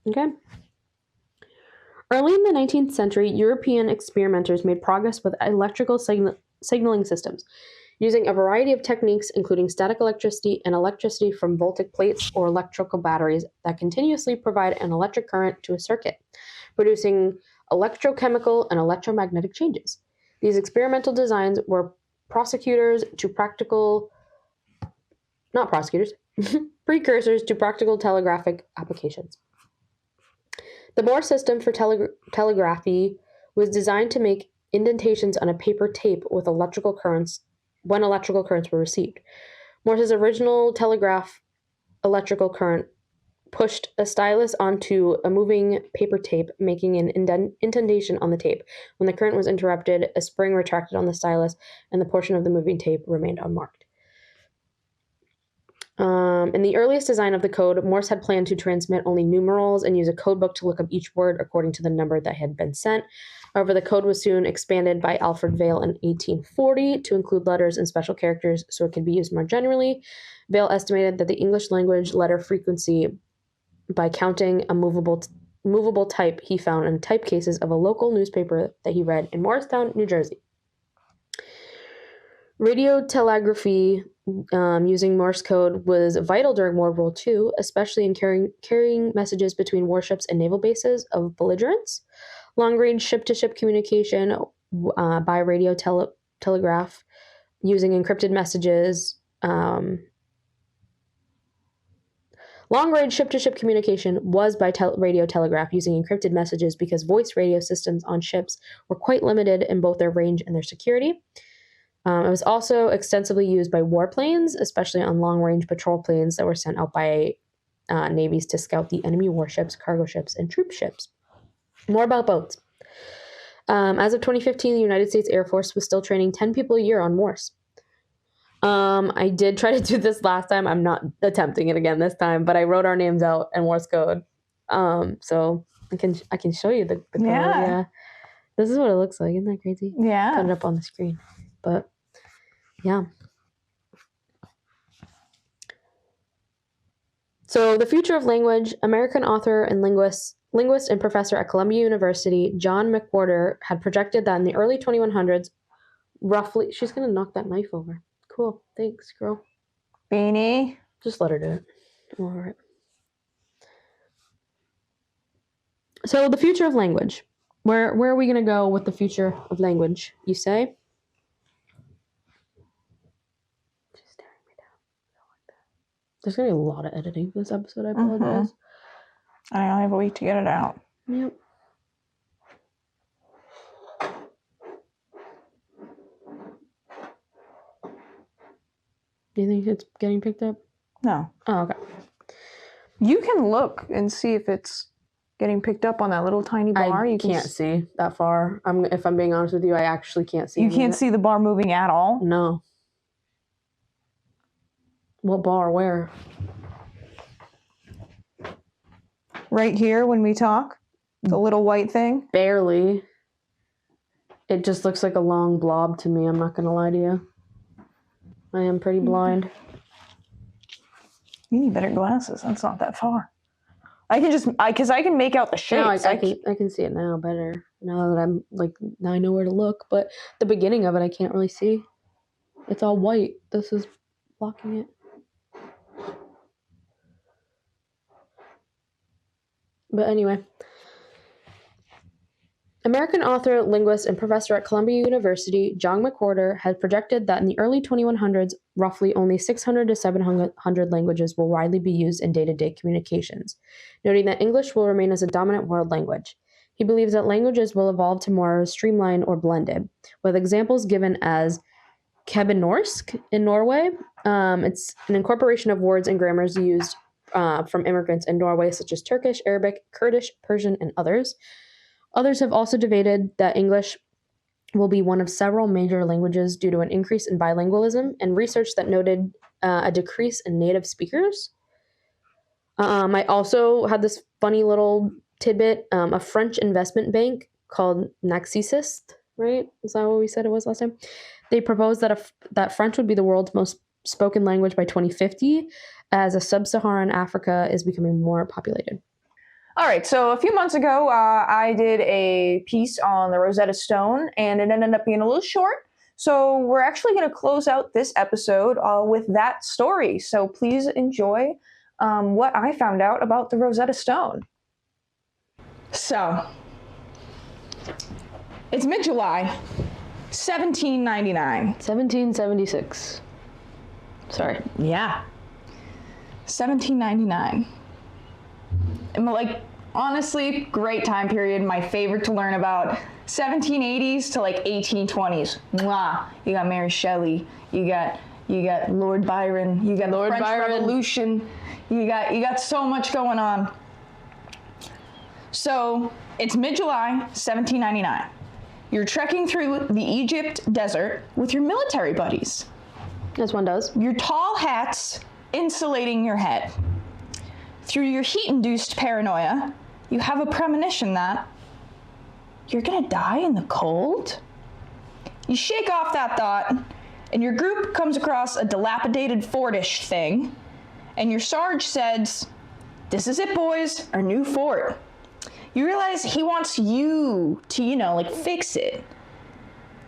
Okay. Early in the 19th century, European experimenters made progress with electrical signaling systems, using a variety of techniques, including static electricity and electricity from voltaic plates or electrical batteries that continuously provide an electric current to a circuit, producing electrochemical and electromagnetic changes. These experimental designs were precursors to practical telegraphic applications. The Morse system for telegraphy was designed to make indentations on a paper tape with electrical currents when electrical currents were received. Morse's original telegraph electrical current pushed a stylus onto a moving paper tape, making an indentation on the tape. When the current was interrupted, a spring retracted on the stylus, and the portion of the moving tape remained unmarked. In the earliest design of the code, Morse had planned to transmit only numerals and use a codebook to look up each word according to the number that had been sent. However, the code was soon expanded by Alfred Vail in 1840 to include letters and special characters so it could be used more generally. Vail estimated that the English language letter frequency by counting a movable type he found in type cases of a local newspaper that he read in Morristown, New Jersey. Radio telegraphy using Morse code was vital during World War II, especially in carrying messages between warships and naval bases of belligerents. Long-range ship-to-ship communication by radio telegraph using encrypted messages. Long-range ship-to-ship communication was by radio telegraph using encrypted messages because voice radio systems on ships were quite limited in both their range and their security. It was also extensively used by warplanes, especially on long-range patrol planes that were sent out by navies to scout the enemy warships, cargo ships, and troop ships. More about boats. As of 2015, the United States Air Force was still training 10 people a year on Morse. I did try to do this last time. I'm not attempting it again this time, but I wrote our names out in Morse code. So I can show you the code. Yeah. This is what it looks like. Isn't that crazy? Yeah. Put it up on the screen. But yeah. So the future of language, American author and linguist and professor at Columbia University, John McWhorter, had projected that in the early 2100s, roughly, she's going to knock that knife over. Cool. Thanks, girl. Beanie. Just let her do it. All right. So the future of language. Where are we going to go with the future of language, you say? She's staring me down. I don't like that. There's going to be a lot of editing for this episode. I apologize. I only have a week to get it out. Yep. Do you think it's getting picked up? No. Oh, okay. You can look and see if it's getting picked up on that little tiny bar. You can't see that far. If I'm being honest with you, I actually can't see. You can't see the bar moving at all? No. What bar? Where? Right here when we talk? The little white thing? Barely. It just looks like a long blob to me. I'm not going to lie to you. I am pretty blind. You need better glasses. That's not that far. Because I can make out the shapes. No, I can see it now better. Now that now I know where to look. But the beginning of it, I can't really see. It's all white. This is blocking it. But anyway. American author, linguist, and professor at Columbia University, John McWhorter, had projected that in the early 2100s, roughly only 600 to 700 languages will widely be used in day-to-day communications, noting that English will remain as a dominant world language. He believes that languages will evolve to more streamlined or blended, with examples given as Kebbenorsk in Norway. It's an incorporation of words and grammars used from immigrants in Norway, such as Turkish, Arabic, Kurdish, Persian, and others. Others have also debated that English will be one of several major languages due to an increase in bilingualism and research that noted a decrease in native speakers. I also had this funny little tidbit, a French investment bank called Naxxis, right? Is that what we said it was last time? They proposed that French would be the world's most spoken language by 2050, as a sub-Saharan Africa is becoming more populated. All right, so a few months ago, I did a piece on the Rosetta Stone, and it ended up being a little short. So we're actually going to close out this episode with that story. So please enjoy what I found out about the Rosetta Stone. So, it's mid-July, 1799. 1776. Sorry. Yeah. 1799. Honestly, great time period. My favorite to learn about. 1780s to 1820s. Mwah. You got Mary Shelley. You got Lord Byron. You got the French Revolution. You got so much going on. So it's mid-July, 1799. You're trekking through the Egypt desert with your military buddies. As one does. Your tall hats insulating your head. Through your heat-induced paranoia, you have a premonition that you're gonna die in the cold? You shake off that thought, and your group comes across a dilapidated fortish thing, and your sarge says, "This is it, boys, our new fort." You realize he wants you to, fix it.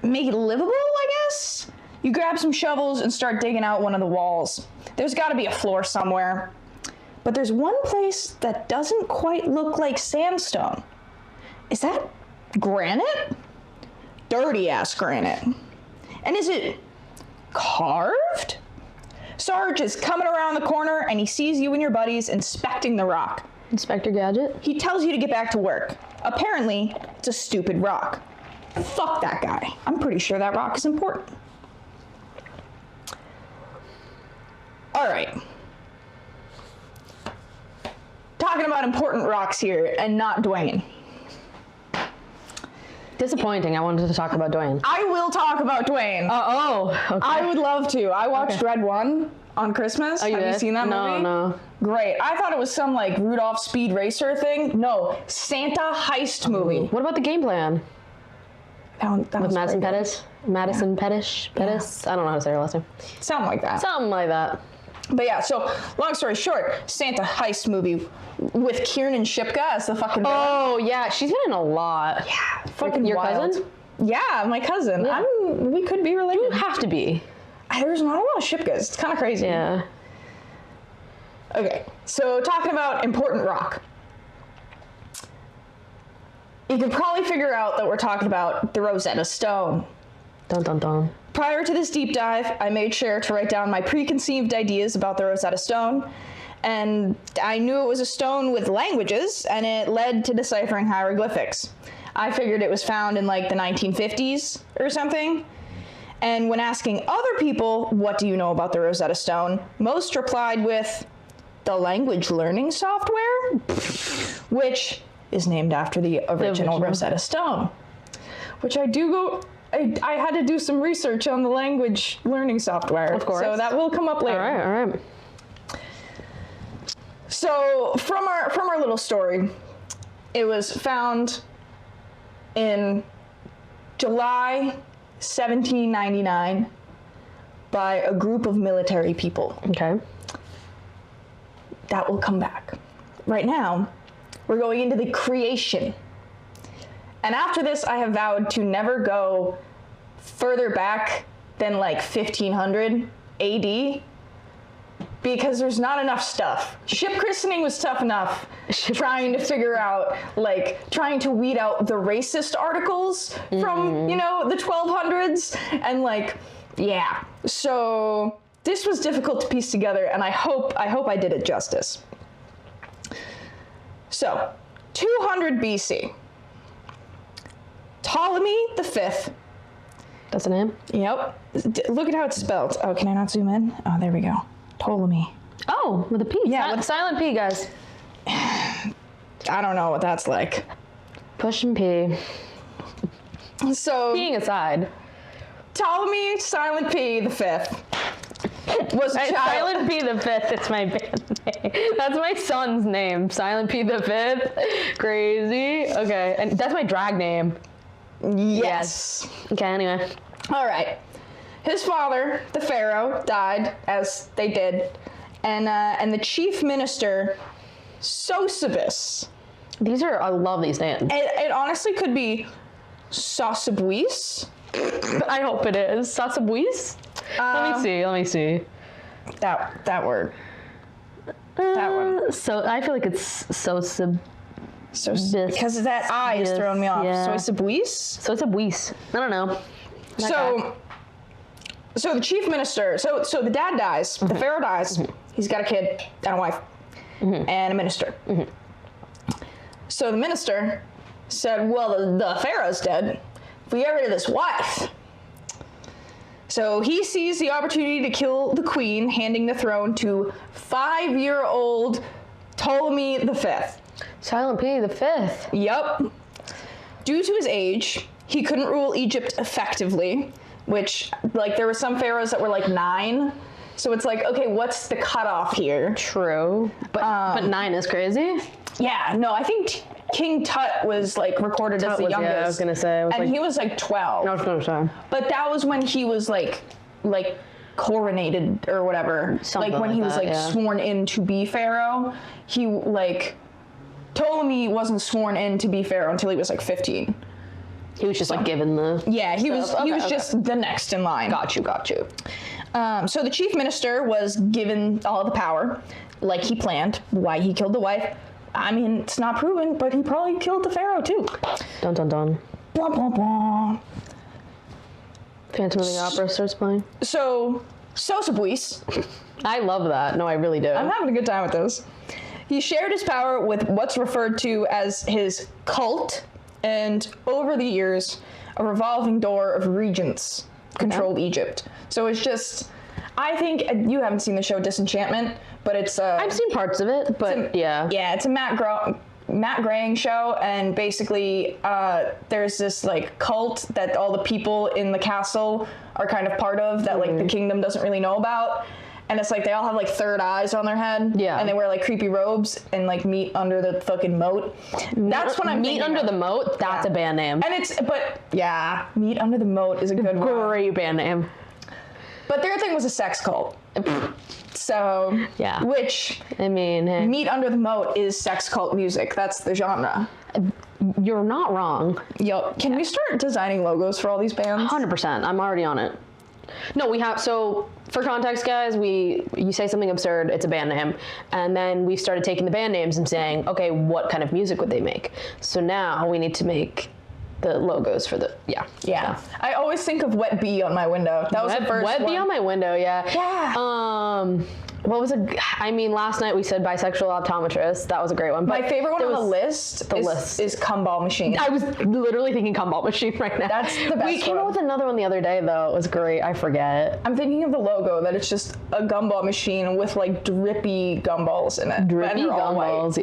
Make it livable, I guess? You grab some shovels and start digging out one of the walls. There's gotta be a floor somewhere. But there's one place that doesn't quite look like sandstone. Is that granite? Dirty-ass granite. And is it carved? Sarge is coming around the corner and he sees you and your buddies inspecting the rock. Inspector Gadget. He tells you to get back to work. Apparently, it's a stupid rock. Fuck that guy. I'm pretty sure that rock is important. All right. Talking about important rocks here and not Dwayne. Disappointing. I wanted to talk about Dwayne. I will talk about Dwayne. Okay. I would love to. I watched Red 1 on Christmas. Oh, Have you seen that movie? No. Great. I thought it was some like Rudolph Speed Racer thing. No, Santa heist movie. What about the game plan? That With was Madison pretty good. Pettis? Madison Pettis? I don't know how to say her last name. Something like that. Something like that. But yeah, so long story short, Santa heist movie with Kiernan Shipka as the fucking villain. Oh, yeah. She's been in a lot. Yeah, fucking Your wild. cousin? Yeah, my cousin. Yeah. We could be related. You have to be. There's not a lot of Shipkas. It's kind of crazy. Yeah. Okay, so talking about important rock. You can probably figure out that we're talking about the Rosetta Stone. Dun dun dun. Prior to this deep dive, I made sure to write down my preconceived ideas about the Rosetta Stone, and I knew it was a stone with languages, and it led to deciphering hieroglyphics. I figured it was found in like the 1950s or something, and when asking other people, what do you know about the Rosetta Stone, most replied with the language learning software, which is named after the original Rosetta Stone, which I had to do some research on the language learning software. Of course. So that will come up later. All right. So from our little story, it was found in July 1799 by a group of military people. Okay. That will come back. Right now, we're going into the creation. And after this, I have vowed to never go further back than like 1500 AD because there's not enough stuff. Ship christening was tough enough. Trying to figure out, trying to weed out the racist articles from, the 1200s and yeah. So this was difficult to piece together, and I hope I did it justice. So, 200 BC. Ptolemy V. That's a name? Yep. Look at how it's spelled. Oh, can I not zoom in? Oh, there we go. Ptolemy. Oh, with a P. Yeah, with a silent P, guys. I don't know what that's like. Pushing P. So, Peeing aside. Ptolemy Silent P the Fifth was a child. Silent P the Fifth. It's my band name. That's my son's name. Silent P the Fifth. Crazy. Okay, and that's my drag name. Yes. Okay. Anyway. All right. His father, the pharaoh, died, as they did, and the chief minister, Sosibus. I love these names. It honestly could be Sosibus. I hope it is. Sosibus? Let me see. That word. That one. So I feel like it's Sosibus. Because that I is throwing me off. Yeah. Sosibus? Sosibus. I don't know. So the chief minister, so the dad dies, the pharaoh dies, he's got a kid and a wife, and a minister. So the minister said, well, the pharaoh's dead. If we get rid of this wife. So he sees the opportunity to kill the queen, handing the throne to 5-year-old Ptolemy V. Silent P the Fifth. Yep. Due to his age, he couldn't rule Egypt effectively, which, there were some pharaohs that were 9. So it's okay, what's the cutoff here? True. But 9 is crazy. Yeah, no, I think King Tut was recorded as the youngest. Yeah, I was gonna say. He was 12. I was gonna say. But that was when he was coronated or whatever. Something when he was yeah. sworn in to be pharaoh. He Ptolemy wasn't sworn in to be pharaoh until he was 15. He was just given the. Yeah, he was just the next in line. Got you. So the chief minister was given all the power, like he planned. Why he killed the wife, I mean, it's not proven, but he probably killed the pharaoh too. Dun dun dun. Blah, blah, blah. Phantom of the Opera starts playing. So Sosabuis. I love that. No, I really do. I'm having a good time with this. He shared his power with what's referred to as his cult, and over the years, a revolving door of regents controlled Egypt. So it's just, I think, you haven't seen the show Disenchantment, but it's I've seen parts of it, but yeah. Yeah, it's a Matt Groening show, and basically there's this like cult that all the people in the castle are kind of part of that like the kingdom doesn't really know about. And it's like they all have like third eyes on their head. Yeah. And they wear like creepy robes and like meet under the fucking moat. That's what I'm Meet Under the Moat? That's a band name. And yeah, Meet Under the Moat is a good one. Great band name. But their thing was a sex cult. So, yeah. Which, I mean, hey. Meet Under the Moat is sex cult music. That's the genre. You're not wrong. Yo, can we start designing logos for all these bands? 100%. I'm already on it. No, we have, so for context, guys, you say something absurd, it's a band name. And then we started taking the band names and saying, okay, what kind of music would they make? So now we need to make the logos for the, Yeah. I always think of Wet Bee on my window. That was the first Wet one. Bee on my window, yeah. Yeah. What was last night we said bisexual optometrist. That was a great one. But my favorite one on the list is Cumball Machine. I was literally thinking Cumball Machine right now. That's the best We came up with another one the other day, though. It was great. I forget. I'm thinking of the logo, that it's just a gumball machine with like drippy gumballs in it. Drippy gumballs.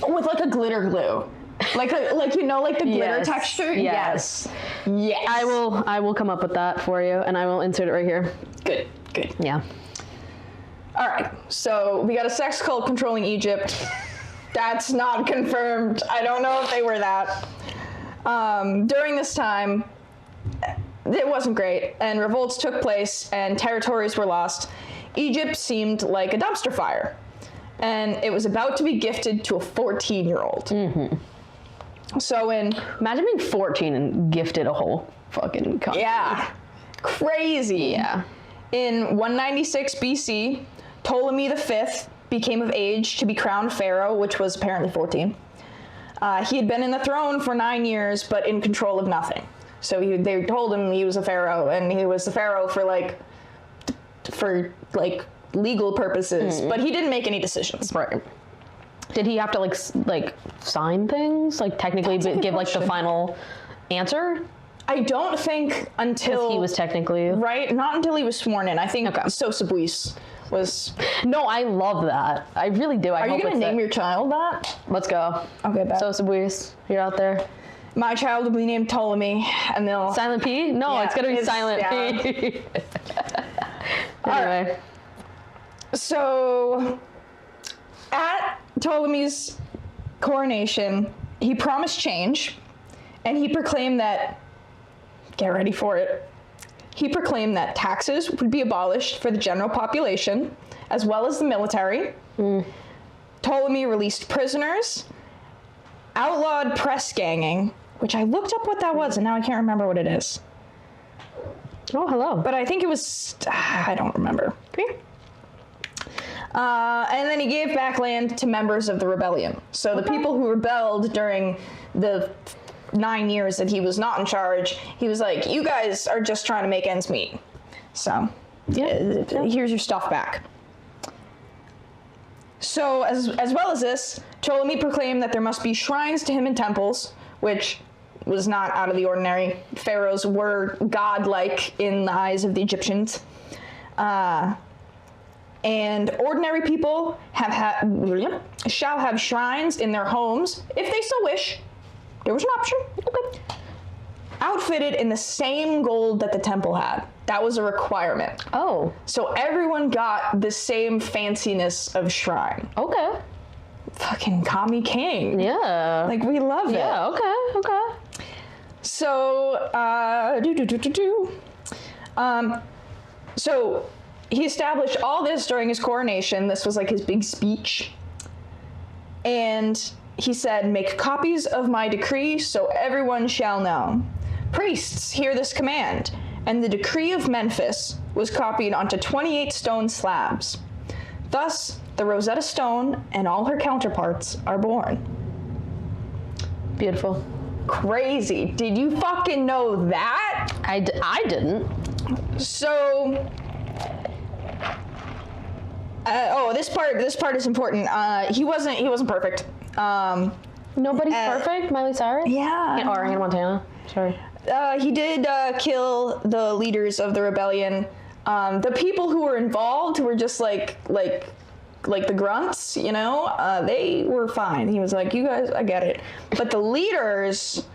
With like a glitter glue. like the glitter texture? Yes. I will come up with that for you, and I will insert it right here. Good. Yeah. All right, so we got a sex cult controlling Egypt. That's not confirmed. I don't know if they were that. During this time, it wasn't great, and revolts took place, and territories were lost. Egypt seemed like a dumpster fire, and it was about to be gifted to a 14-year-old. Mm-hmm. So imagine being 14 and gifted a whole fucking country. Yeah, crazy. Yeah. In 196 BC, Ptolemy V became of age to be crowned pharaoh, which was apparently 14. He had been in the throne for 9 years, but in control of nothing. So they told him he was a pharaoh, and he was the pharaoh for legal purposes, but he didn't make any decisions. Right. Did he have to like sign things? Like technically give like the final answer? I don't think until he was technically not until he was sworn in. I think Sosabuis was. No, I love that. I really do. Are you gonna name your child that? Let's go. Okay, bet. Sosabuis, you're out there. My child will be named Ptolemy, and they'll Silent P? No, it's gonna be Silent P. Anyway. All right. So, at Ptolemy's coronation, he promised change, and he proclaimed that. Get ready for it. He proclaimed that taxes would be abolished for the general population, as well as the military. Ptolemy released prisoners, outlawed press ganging, which I looked up what that was, and now I can't remember what it is. Oh, hello. But I think it was, I don't remember. And then he gave back land to members of the rebellion. So the people who rebelled during the 9 years that he was not in charge, he was like, you guys are just trying to make ends meet. So here's your stuff back. So as well as this, Ptolemy proclaimed that there must be shrines to him in temples, which was not out of the ordinary. Pharaohs were godlike in the eyes of the Egyptians. And ordinary people shall have shrines in their homes if they so wish. There was an option. Okay. Outfitted in the same gold that the temple had. That was a requirement. Oh. So everyone got the same fanciness of shrine. Okay. Fucking Kami King. Yeah. Like, we love it. Yeah, okay. So, so he established all this during his coronation. This was like his big speech. And he said, make copies of my decree so everyone shall know. Priests, hear this command. And the decree of Memphis was copied onto 28 stone slabs. Thus, the Rosetta Stone and all her counterparts are born. Beautiful. Crazy. Did you fucking know that? I didn't. So, This part is important. He wasn't perfect. Nobody's perfect. Miley Cyrus. Yeah. Or Hannah Montana. Sorry. He did kill the leaders of the rebellion. The people who were involved, who were just like the grunts, you know, they were fine. He was like, you guys, I get it. But the leaders,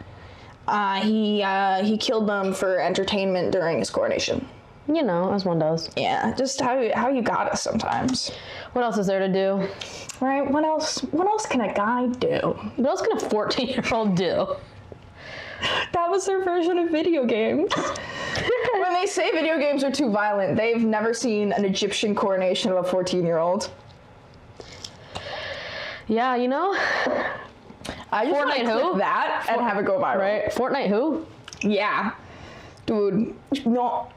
he killed them for entertainment during his coronation. You know, as one does. Yeah, just how you got us sometimes. What else is there to do? Right, what else can a guy do? What else can a 14-year-old do? That was their version of video games. When they say video games are too violent, they've never seen an Egyptian coronation of a 14-year-old. Yeah, you know? I just Fortnite who? That and have it go viral. Right? Fortnite who? Yeah. Dude, no.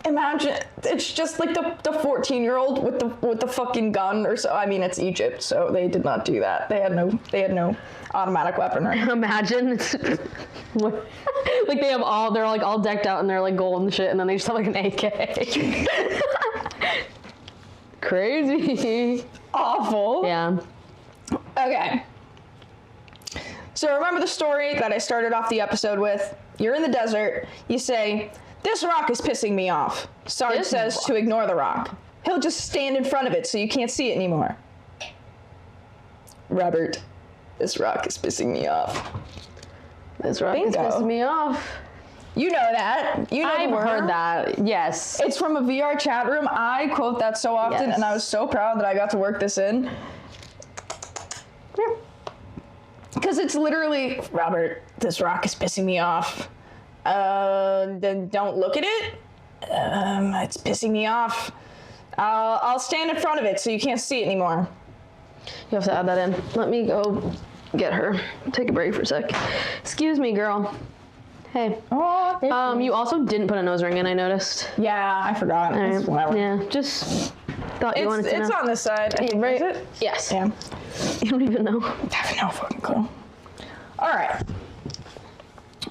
Imagine, it's just like the 14-year-old with the fucking gun or so. I mean, it's Egypt, so they did not do that. They had no automatic weaponry. Imagine it's like they're like all decked out in their like gold and shit, and then they just have like an AK. Crazy. Awful. Yeah. Okay. So remember the story that I started off the episode with? You're in the desert. You say, "This rock is pissing me off." Sarge says to ignore the rock. He'll just stand in front of it so you can't see it anymore. Robert, this rock is pissing me off. This rock is pissing me off. You know that. You know I've heard that. Yes. It's from a VR chat room. I quote that so often, and I was so proud that I got to work this in. Yeah. Because it's literally, Robert, this rock is pissing me off. Then don't look at it. It's pissing me off. I'll stand in front of it so you can't see it anymore. You have to add that in. Let me go get her. Take a break for a sec. Excuse me, girl. Hey. Oh, you also didn't put a nose ring in, I noticed. yeah, I forgot. It's whatever. Yeah, just thought you wanted to know. It's on this side. I think, Right? Is it? Yes. Yeah. You don't even know. I have no fucking clue. All right.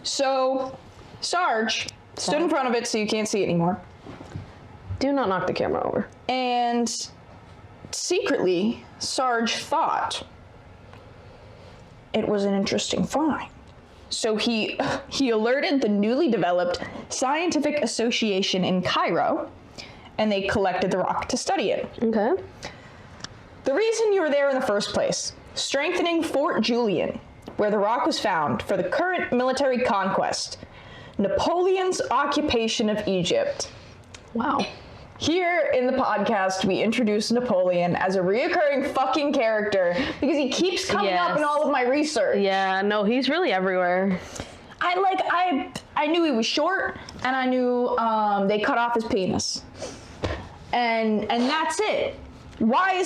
So, Sarge stood in front of it so you can't see it anymore. Do not knock the camera over. And secretly, Sarge thought it was an interesting find. So he alerted the newly developed Scientific Association in Cairo, and they collected the rock to study it. Okay. The reason you were there in the first place, strengthening Fort Julian, where the rock was found for the current military conquest, Napoleon's occupation of Egypt. Wow. Here in the podcast, we introduce Napoleon as a reoccurring fucking character because he keeps coming up in all of my research. Yeah, no, he's really everywhere. I knew he was short, and I knew they cut off his penis, and that's it. Why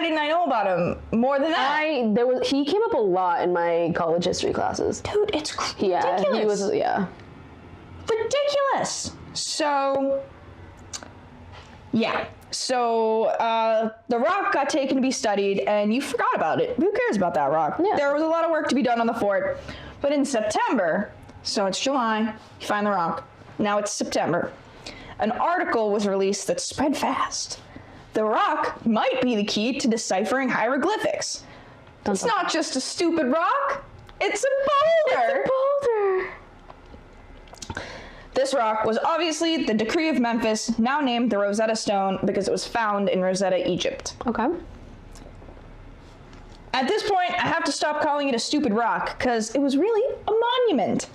didn't I know about him more than that? He came up a lot in my college history classes. Dude, it's ridiculous. Yeah, he was, ridiculous. So, yeah. So, the rock got taken to be studied, and you forgot about it. Who cares about that rock? Yeah. There was a lot of work to be done on the fort. But in September, so it's July, you find the rock. Now it's September. An article was released that spread fast. The rock might be the key to deciphering hieroglyphics. It's not just a stupid rock. It's a boulder. It's a boulder. This rock was obviously the Decree of Memphis, now named the Rosetta Stone because it was found in Rosetta, Egypt. Okay. At this point, I have to stop calling it a stupid rock because it was really a monument.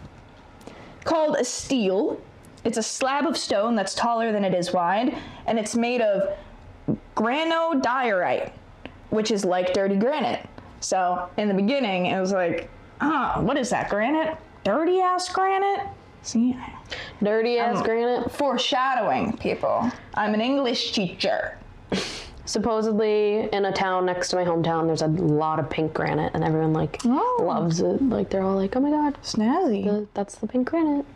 Called a stele, it's a slab of stone that's taller than it is wide, and it's made of granodiorite, which is like dirty granite. So in the beginning, it was like, what is that, granite? Dirty ass granite? See? Dirty ass granite? Foreshadowing, people. I'm an English teacher. Supposedly, in a town next to my hometown, there's a lot of pink granite, and everyone loves it. Like, they're all like, "Oh my god, snazzy! That's the pink granite."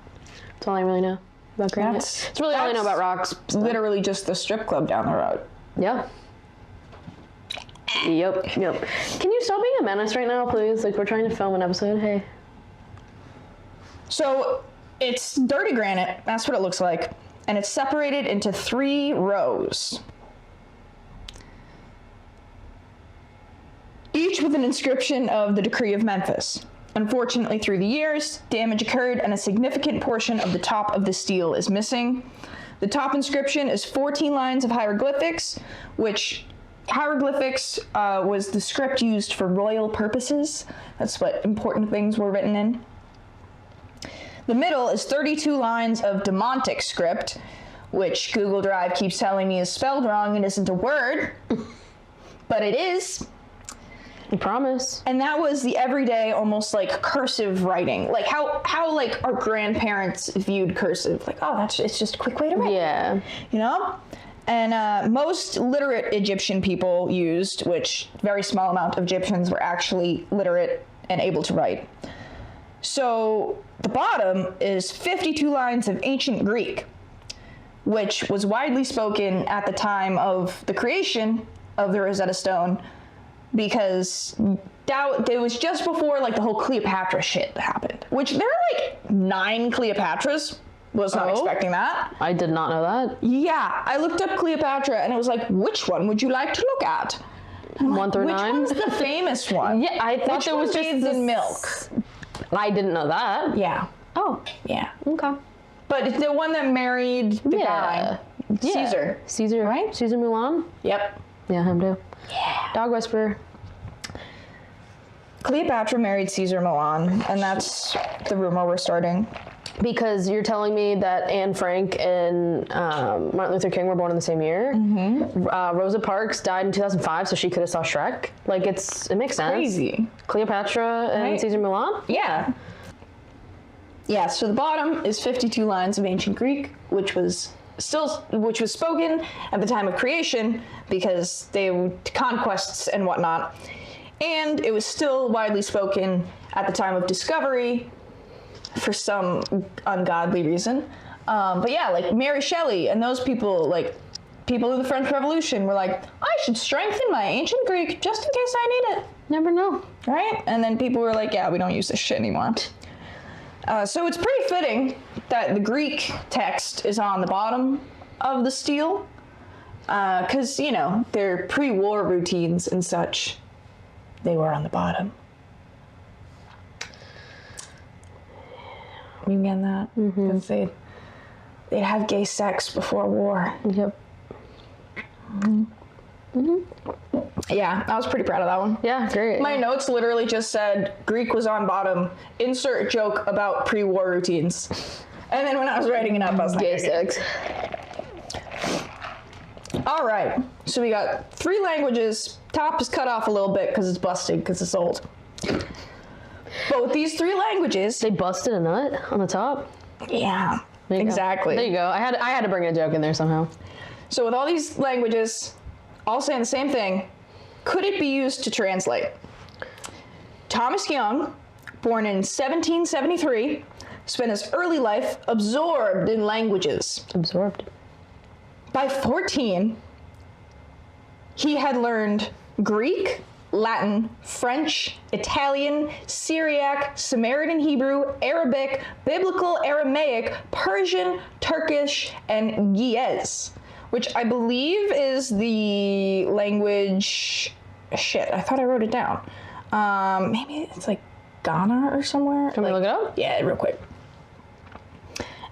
That's all I really know about granite. It's really all I know about rocks. Literally just the strip club down the road. Yeah. Yep. Can you stop being a menace right now, please? Like, we're trying to film an episode. Hey. So it's dirty granite. That's what it looks like, and it's separated into 3 rows. each with an inscription of the Decree of Memphis. Unfortunately, through the years, damage occurred and a significant portion of the top of the stele is missing. The top inscription is 14 lines of hieroglyphics, which hieroglyphics was the script used for royal purposes. That's what important things were written in. The middle is 32 lines of Demontic script, which Google Drive keeps telling me is spelled wrong and isn't a word, but it is. I promise. And that was the everyday, almost like cursive writing, like how like our grandparents viewed cursive, like, oh, it's just a quick way to write. Yeah. You know? And most literate Egyptian people used, which very small amount of Egyptians were actually literate and able to write. So the bottom is 52 lines of ancient Greek, which was widely spoken at the time of the creation of the Rosetta Stone, because it was just before like the whole Cleopatra shit happened, which there are like 9 Cleopatras. Was not expecting that. I did not know that. Yeah, I looked up Cleopatra and it was like, which one would you like to look at? 1 through 9? Which one's the famous one? Yeah, I thought Which there was one just bathes this... in milk. I didn't know that. Yeah. Oh, Yeah. okay. But it's the one that married the guy. Yeah. Caesar, right? Caesar Milan? Yep. Yeah, him too. Yeah. Dog whisperer. Cleopatra married Caesar Milan, and that's the rumor we're starting. Because you're telling me that Anne Frank and Martin Luther King were born in the same year. Mm-hmm. Rosa Parks died in 2005, so she could have saw Shrek. Like, it makes sense. Crazy. Cleopatra and Caesar Milan? Yeah. Yeah, so the bottom is 52 lines of ancient Greek, which was spoken at the time of creation because they were conquests and whatnot. And it was still widely spoken at the time of discovery for some ungodly reason. But yeah, like Mary Shelley and those people, like people of the French Revolution were like, I should strengthen my ancient Greek just in case I need it. Never know. Right? And then people were like, yeah, we don't use this shit anymore. So it's pretty fitting that the Greek text is on the bottom of the stele, because, you know, their pre-war routines and such, they were on the bottom. You getting that? Because they'd have gay sex before war. Yep. Yeah, I was pretty proud of that one. Yeah, great. My notes literally just said Greek was on bottom, insert joke about pre-war routines. And then when I was writing it up, I was like, gay sex. All right, so we got 3 languages. Top is cut off a little bit because it's busted because it's old. But with these 3 languages, They busted a nut on the top? yeah, There you go. exactly. There you go. I had to bring a joke in there somehow. So with all these languages, all saying the same thing, could it be used to translate? Thomas Young, born in 1773, spent his early life absorbed in languages. Absorbed. By 14, he had learned Greek, Latin, French, Italian, Syriac, Samaritan Hebrew, Arabic, Biblical Aramaic, Persian, Turkish, and Ge'ez, which I believe is the language... Shit, I thought I wrote it down. Maybe it's like Ghana or somewhere. Can we look it up? Yeah, real quick.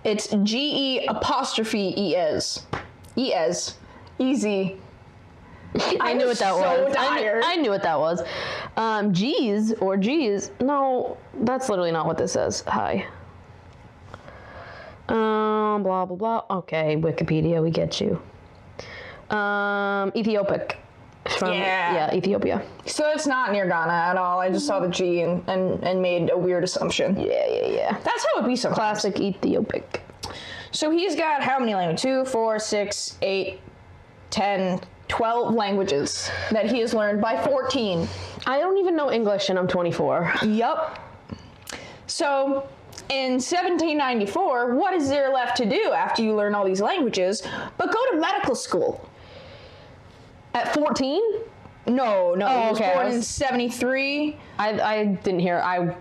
It's G-E'-E-Z. ES. Easy. I knew what that so was. tired. I knew what that was. G's or G's. No, that's literally not what this says. Hi. Blah, blah, blah. Okay, Wikipedia, we get you. Ethiopic. Yeah, Ethiopia. So it's not near Ghana at all. I just saw the G and made a weird assumption. Yeah. That's how it be sometimes. Classic Ethiopic. So he's got how many languages? 2, 4, 6, 8, 10, 12 languages that he has learned by 14. I don't even know English and I'm 24. Yup. So in 1794, what is there left to do after you learn all these languages but go to medical school? At 14? No, he was okay. born in 73. I didn't hear.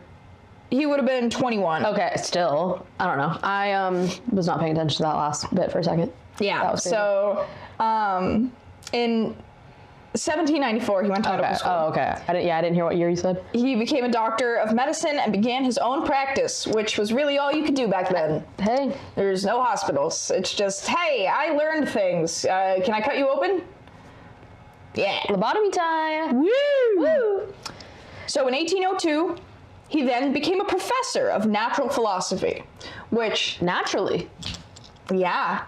He would have been 21. Okay, still. I don't know. I was not paying attention to that last bit for a second. Yeah, That was crazy. so in 1794, he went to medical school. Oh, okay. I didn't hear what year you said. He became a doctor of medicine and began his own practice, which was really all you could do back then. Hey. There's no hospitals. It's just, hey, I learned things. Can I cut you open? Yeah. Lobotomy time. Woo! So in 1802, he then became a professor of natural philosophy, which... Naturally. Yeah.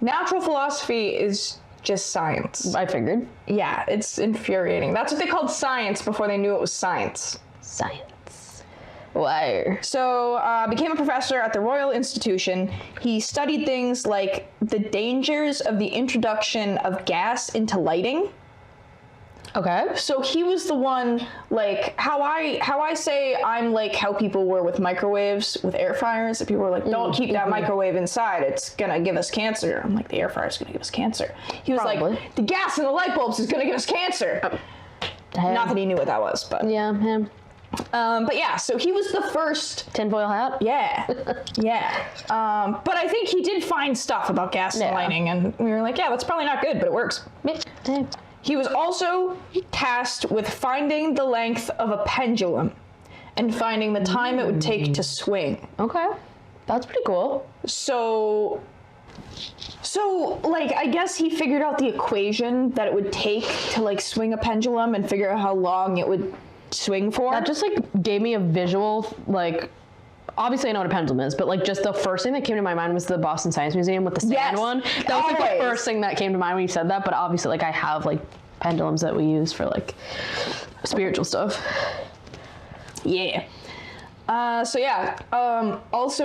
Natural philosophy is just science. I figured. Yeah, it's infuriating. That's what they called science before they knew it was science. Science. Wire. So, became a professor at the Royal Institution. He studied things like the dangers of the introduction of gas into lighting. Okay. So he was the one, like, how I say I'm like how people were with microwaves, with air fryers. That people were like, don't keep that microwave inside. It's gonna give us cancer. I'm like, the air fryer's gonna give us cancer. He was Probably. like, the gas in the light bulbs is gonna give us cancer. Not that he knew what that was, but. Yeah, him. But yeah, so he was the first. Tinfoil hat? Yeah. Yeah. But I think he did find stuff about gas and lighting, and we were like, yeah, that's probably not good, but it works. Yeah. He was also tasked with finding the length of a pendulum and finding the time it would take to swing. Okay. That's pretty cool. So like, I guess he figured out the equation that it would take to like swing a pendulum and figure out how long it would swing for. That just like gave me a visual, like, obviously I know what a pendulum is, but like just the first thing that came to my mind was the Boston Science Museum with the sand one. That was like the first thing that came to mind when you said that, but obviously like I have like pendulums that we use for like spiritual stuff. Yeah. Also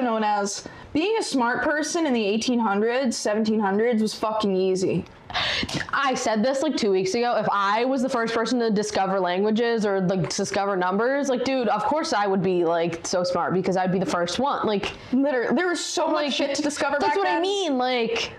known as being a smart person in the 1800s, 1700s was fucking easy. I said this like 2 weeks ago. If I was the first person to discover languages or like discover numbers, like, dude, of course I would be like so smart because I'd be the first one. Like, literally, there was so much shit to discover back then. That's what I mean. Like,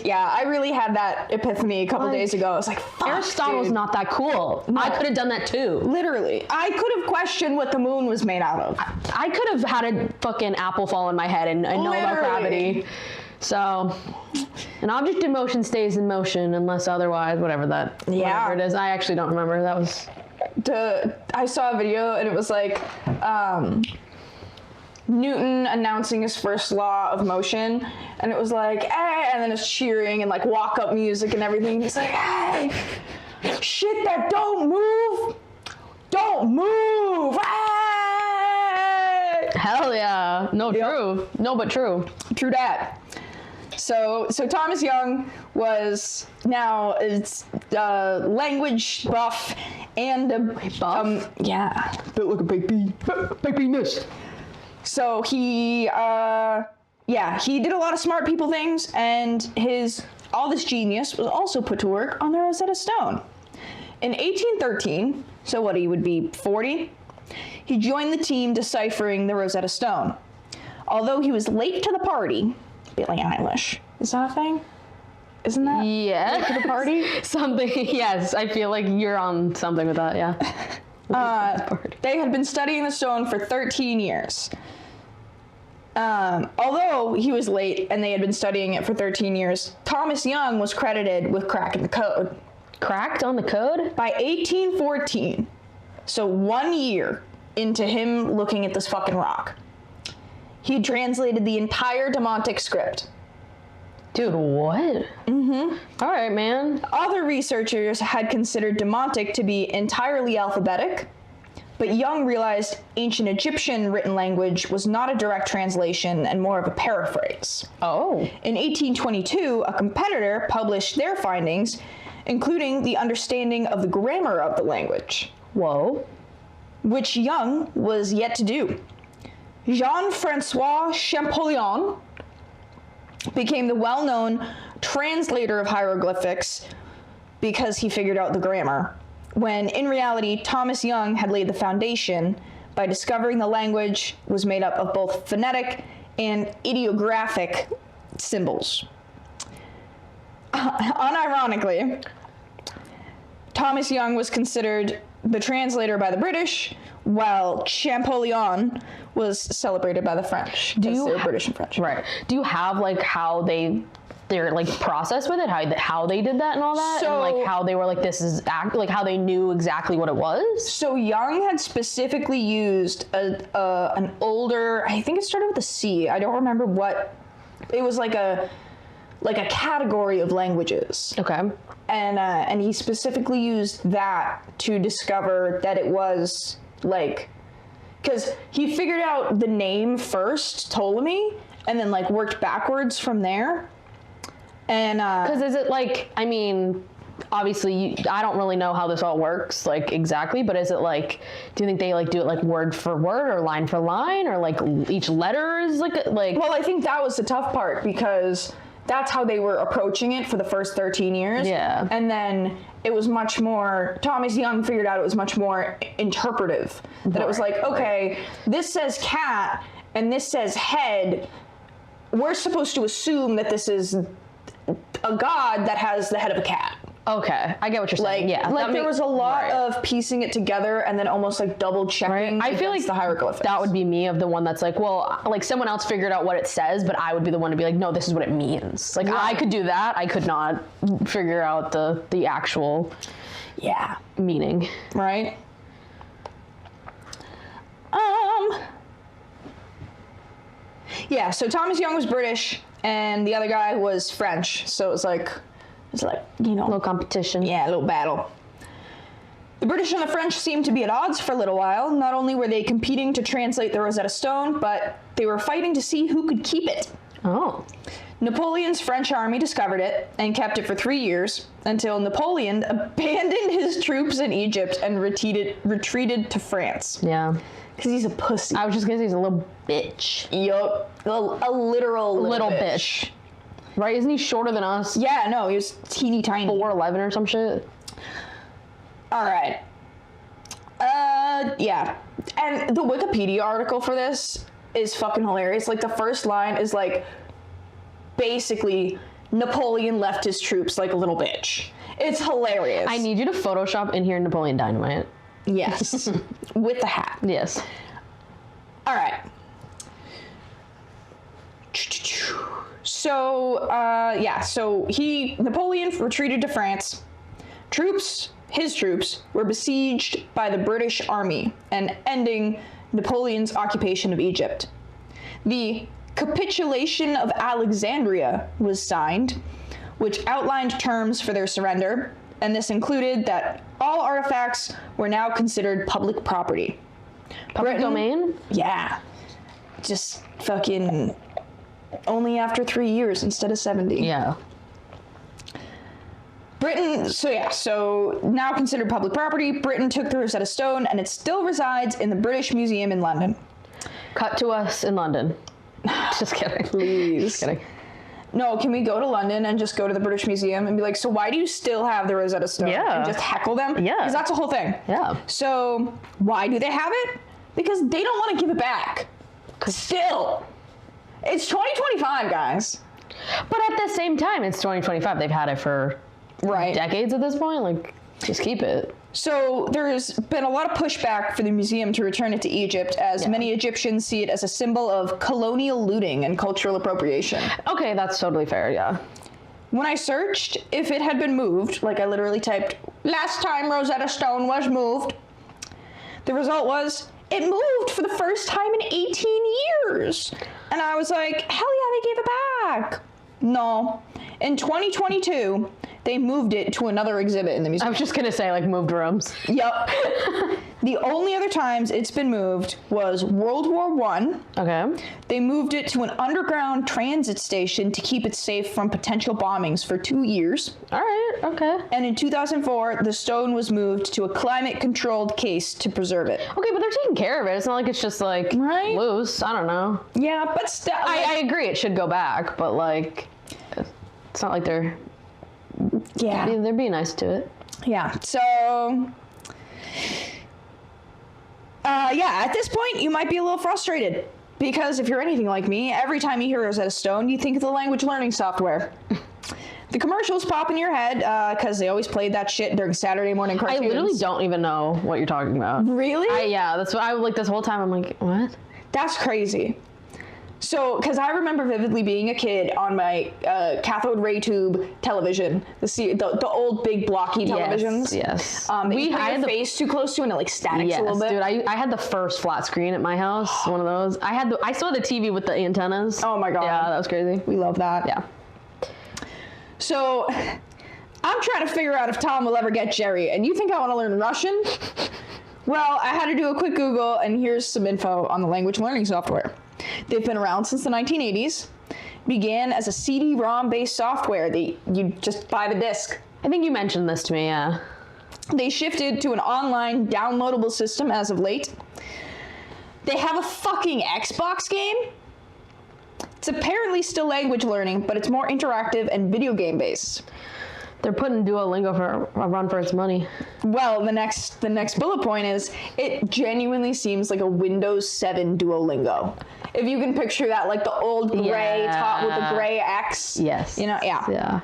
yeah, I really had that epiphany a couple days ago. I was like, fuck, Aristotle's not that cool. No. I could have done that too. Literally. I could have questioned what the moon was made out of. I could have had a fucking apple fall in my head and know about gravity. So, an object in motion stays in motion unless otherwise, whatever it is. I actually don't remember. That was... I saw a video and it was like, Newton announcing his first law of motion, and it was like, hey, and then it's cheering and like walk-up music and everything. He's like, hey, shit that don't move, hey! Hell yeah. No, yep. True. No, but true. True that. So Thomas Young was now language buff and yeah, built like a baked bean. Baked bean-ness. So he did a lot of smart people things, and all this genius was also put to work on the Rosetta Stone. In 1813, so what, he would be 40, he joined the team deciphering the Rosetta Stone. Although he was late to the party, Billie Eilish. Is that a thing? Isn't that? Yeah. Late to the party? Something, yes. I feel like you're on something with that, yeah. They had been studying the stone for 13 years. Although he was late and they had been studying it for 13 years, Thomas Young was credited with cracking the code. Cracked on the code? By 1814. So 1 year into him looking at this fucking rock, he translated the entire Demontic script. Dude, what? Mm-hmm. All right, man. Other researchers had considered Demontic to be entirely alphabetic, but Young realized ancient Egyptian written language was not a direct translation and more of a paraphrase. Oh. In 1822, a competitor published their findings, including the understanding of the grammar of the language. Whoa. Which Young was yet to do. Jean-Francois Champollion became the well-known translator of hieroglyphics because he figured out the grammar, when in reality Thomas Young had laid the foundation by discovering the language was made up of both phonetic and ideographic symbols. Unironically, Thomas Young was considered the translator by the British, while Champollion was celebrated by the French. They're British and French. Right. Do you have like how they their like process with it, how they did that and all that, and like how they were like like how they knew exactly what it was. So Young had specifically used an older, I think it started with a C. I don't remember what. It was like a category of languages. Okay. And he specifically used that to discover that it was like, because he figured out the name first, Ptolemy, and then like worked backwards from there. And because is it like, I mean, obviously I don't really know how this all works like exactly, but is it like, do you think they like do it like word for word or line for line, or like each letter is like well, I think that was the tough part, because that's how they were approaching it for the first 13 years. Yeah. And then it was much more, Thomas Young figured out it was much more interpretive. That it was like, okay, this says cat and this says head. We're supposed to assume that this is a god that has the head of a cat. Okay, I get what you're saying. Like, yeah, like there was a lot of piecing it together and then almost like double checking. I feel like the hieroglyphics. That would be me, of the one that's like, well, like someone else figured out what it says, but I would be the one to be like, no, this is what it means. Like I could do that. I could not figure out the actual meaning. Right. Yeah. So Thomas Young was British, and the other guy was French. So it was like, you know, A little competition. yeah, a little battle. The British and the French seemed to be at odds for a little while. Not only were they competing to translate the Rosetta Stone, but they were fighting to see who could keep it. Oh. Napoleon's French army discovered it and kept it for 3 years, until Napoleon abandoned his troops in Egypt and retreated to France. Yeah. Because he's a pussy. I was just gonna say he's a little bitch. Yup. A literal little bitch. Right? Isn't he shorter than us? Yeah, no, he was teeny tiny. 4'11" or some shit. All right. Yeah. And the Wikipedia article for this is fucking hilarious. Like, the first line is like, basically, Napoleon left his troops like a little bitch. It's hilarious. I need you to Photoshop in here Napoleon Dynamite. Yes. With the hat. Yes. All right. So, Napoleon retreated to France. His troops were besieged by the British army and ending Napoleon's occupation of Egypt. The capitulation of Alexandria was signed, which outlined terms for their surrender, and this included that all artifacts were now considered public property. Public domain? Yeah. Just fucking only after 3 years instead of 70. Yeah. Britain, so now considered public property, Britain took the Rosetta Stone, and it still resides in the British Museum in London. Cut to us in London. Just kidding. Please. Just kidding. No, can we go to London and just go to the British Museum and be like, so why do you still have the Rosetta Stone? Yeah. And just heckle them? Yeah. Because that's the whole thing. Yeah. So why do they have it? Because they don't want to give it back. Still. It's 2025, guys. But at the same time, it's 2025. They've had it for decades at this point. Like, just keep it. So there's been a lot of pushback for the museum to return it to Egypt, as many Egyptians see it as a symbol of colonial looting and cultural appropriation. Okay, that's totally fair, yeah. When I searched if it had been moved, like I literally typed, last time Rosetta Stone was moved, the result was, it moved for the first time in 18 years. And I was like, hell yeah, they gave it back. No. In 2022, they moved it to another exhibit in the museum. I was just gonna say, like, moved rooms. Yep. The only other times it's been moved was World War I. Okay. They moved it to an underground transit station to keep it safe from potential bombings for 2 years. All right, okay. And in 2004, the stone was moved to a climate-controlled case to preserve it. Okay, but they're taking care of it. It's not like it's just, like, loose. I don't know. Yeah, but still... I agree it should go back, but, like, it's not like they're... Yeah. They're being nice to it. Yeah, so... at this point, you might be a little frustrated. Because if you're anything like me, every time you hear Rosetta Stone, you think of the language learning software. The commercials pop in your head, because they always played that shit during Saturday morning cartoons. I literally don't even know what you're talking about. Really? Yeah, that's what I, like, this whole time I'm like, what? That's crazy. So, because I remember vividly being a kid on my cathode ray tube television, the old big blocky televisions. Yes. We had your face too close to and it like statics a little bit. Dude, I had the first flat screen at my house, one of those. I saw the TV with the antennas. Oh my God. Yeah, that was crazy. We love that. Yeah. So, I'm trying to figure out if Tom will ever get Jerry, and you think I want to learn Russian? Well, I had to do a quick Google, and here's some info on the language learning software. They've been around since the 1980s. Began as a CD-ROM based software that you just buy the disc. I think you mentioned this to me, yeah. They shifted to an online downloadable system as of late. They have a fucking Xbox game. It's apparently still language learning, but it's more interactive and video game based. They're putting Duolingo for a run for its money. Well, the next bullet point is it genuinely seems like a Windows 7 Duolingo. If you can picture that, like the old gray top with the gray X. Yes. You know, yeah. Yeah.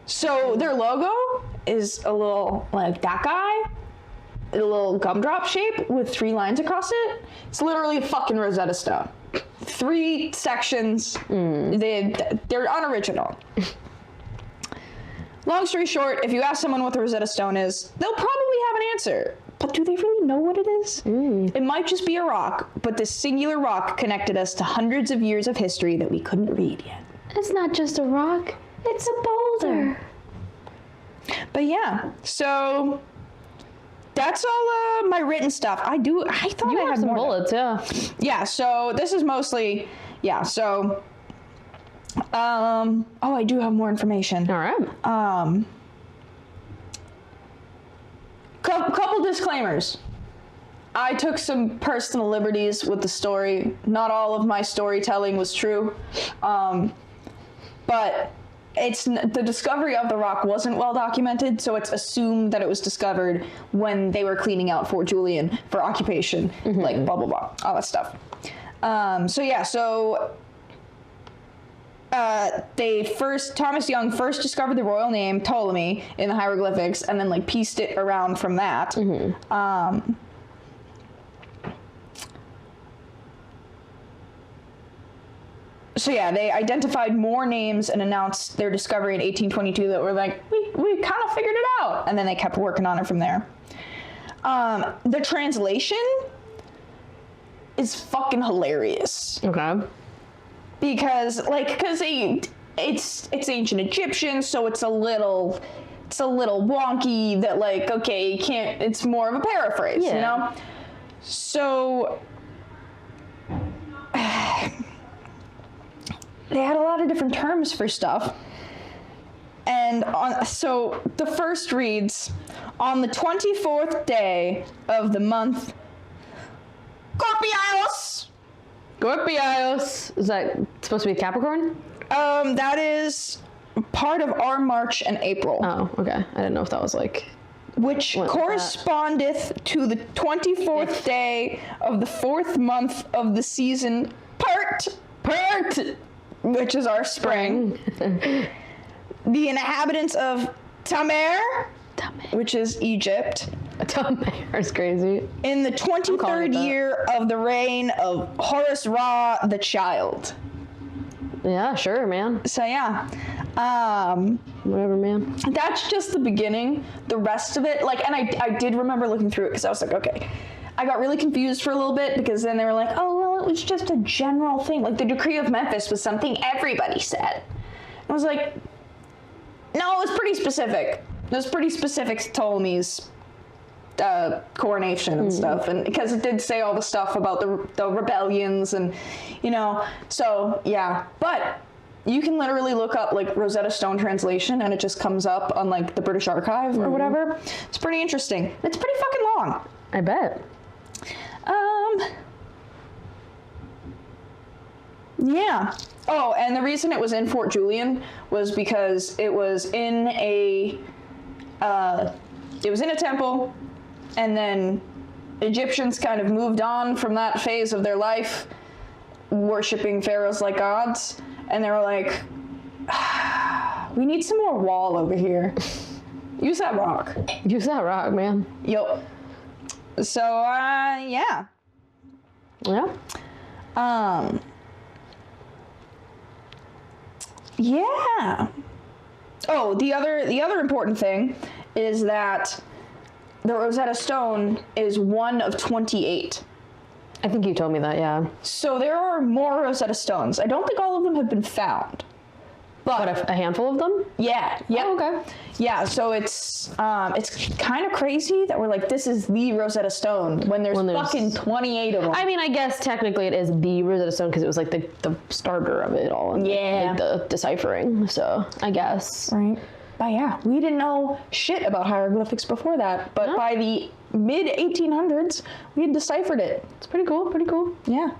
So their logo is a little like that guy, a little gumdrop shape with 3 lines across it. It's literally a fucking Rosetta Stone. 3 sections. They're unoriginal. Long story short, if you ask someone what the Rosetta Stone is, they'll probably have an answer. But do they really know what it is? It might just be a rock, but this singular rock connected us to hundreds of years of history that we couldn't read yet. It's not just a rock, it's a boulder. But yeah, so that's all my written stuff. I thought You I have had some more. bullets, yeah. Yeah, so this is mostly, so I do have more information. All right. Couple disclaimers. I took some personal liberties with the story. Not all of my storytelling was true. But the discovery of the rock wasn't well documented, so it's assumed that it was discovered when they were cleaning out Fort Julian for occupation, like blah, blah, blah, all that stuff. Thomas Young first discovered the royal name Ptolemy in the hieroglyphics and then like pieced it around from that. They identified more names and announced their discovery in 1822 that were like, we kind of figured it out. And then they kept working on it from there. The translation is fucking hilarious. Okay. Because it's ancient Egyptian, so it's a little wonky that like, okay, you can't, it's more of a paraphrase, you know? So they had a lot of different terms for stuff. And so the first reads, on the 24th day of the month, Scorpios. Scorpios. Is that supposed to be Capricorn? That is part of our March and April. Oh, okay. I didn't know if that was like... Which correspondeth to the 24th day of the 4th month of the season, Part, which is our spring. The inhabitants of Tamer, which is Egypt. Tamer is crazy. In the 23rd year of the reign of Horus Ra the Child. Yeah, sure, man. So yeah. Whatever, man. That's just the beginning. The rest of it, like, and I did remember looking through it because I was like, okay. I got really confused for a little bit because then they were like, oh, well, it was just a general thing. Like the Decree of Memphis was something everybody said. I was like, no, it was pretty specific. It was pretty specific to Ptolemy's coronation and stuff, and because it did say all the stuff about the rebellions and, you know, so yeah. But you can literally look up like Rosetta Stone translation and it just comes up on like the British Archive or whatever. It's pretty interesting. It's pretty fucking long. I bet. Yeah. Oh, and the reason it was in Fort Julian was because it was in a temple, and then Egyptians kind of moved on from that phase of their life, worshipping pharaohs like gods, and they were like, we need some more wall over here. Use that rock. Use that rock, man. Yup. So, yeah. Yeah. Yeah. Oh, the other important thing is that the Rosetta Stone is one of 28. I think you told me that, yeah. So there are more Rosetta Stones. I don't think all of them have been found. But a handful of them? Yeah. Yep. Oh, okay. Yeah, so it's kind of crazy that we're like, this is the Rosetta Stone when there's fucking 28 of them. I mean, I guess technically it is the Rosetta Stone because it was like the starter of it all. And like the deciphering, so I guess. Right. But yeah, we didn't know shit about hieroglyphics before that. But by the mid-1800s, we had deciphered it. It's pretty cool, Yeah.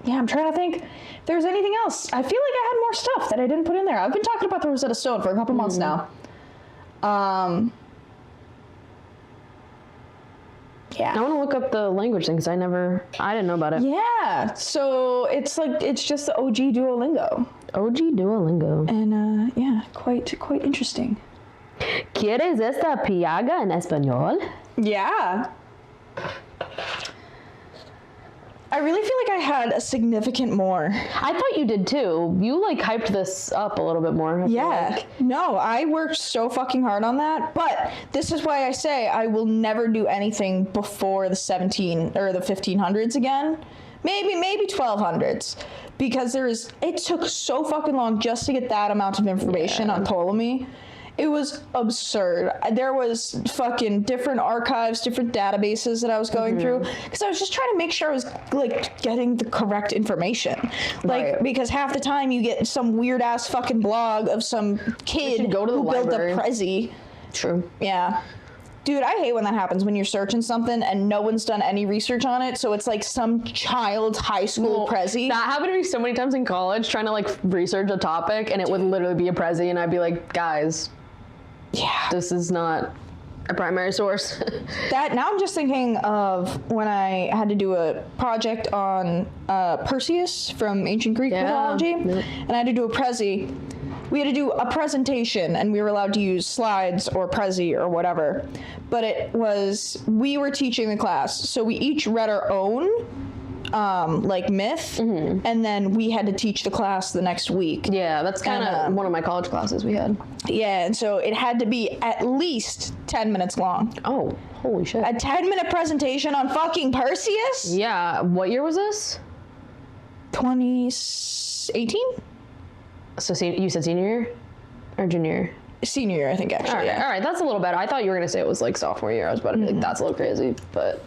Yeah, I'm trying to think if there's anything else. I feel like I had more stuff that I didn't put in there. I've been talking about the Rosetta Stone for a couple months now. Yeah. I want to look up the language thing because I didn't know about it. Yeah, so it's just the OG Duolingo. OG Duolingo. And yeah, quite interesting. ¿Quieres esta piaga en español? Yeah. I really feel like I had a significant more. I thought you did too. You like hyped this up a little bit more. I feel like. No, I worked so fucking hard on that. But this is why I say I will never do anything before the 1500s again. Maybe 1200s. Because it took so fucking long just to get that amount of information on Ptolemy. It was absurd. There was fucking different archives, different databases that I was going through because I was just trying to make sure I was like getting the correct information. Like because half the time you get some weird ass fucking blog of some kid who built a Prezi. True. Yeah. Dude, I hate when that happens when you're searching something and no one's done any research on it. So it's like some child's high school Prezi. That happened to me so many times in college trying to like research a topic and it would literally be a Prezi and I'd be like, guys, this is not a primary source. Now I'm just thinking of when I had to do a project on Perseus from ancient Greek mythology, and I had to do a Prezi. We had to do a presentation, and we were allowed to use slides or Prezi or whatever. But we were teaching the class, so we each read our own myth, and then we had to teach the class the next week. Yeah, that's kind of one of my college classes we had. Yeah, and so it had to be at least 10 minutes long. Oh, holy shit. A 10-minute presentation on fucking Perseus? Yeah, what year was this? 2018? So you said senior year or junior year? Senior year, I think, actually. All right, that's a little better. I thought you were going to say it was like sophomore year. I was about to be like, that's a little crazy, but...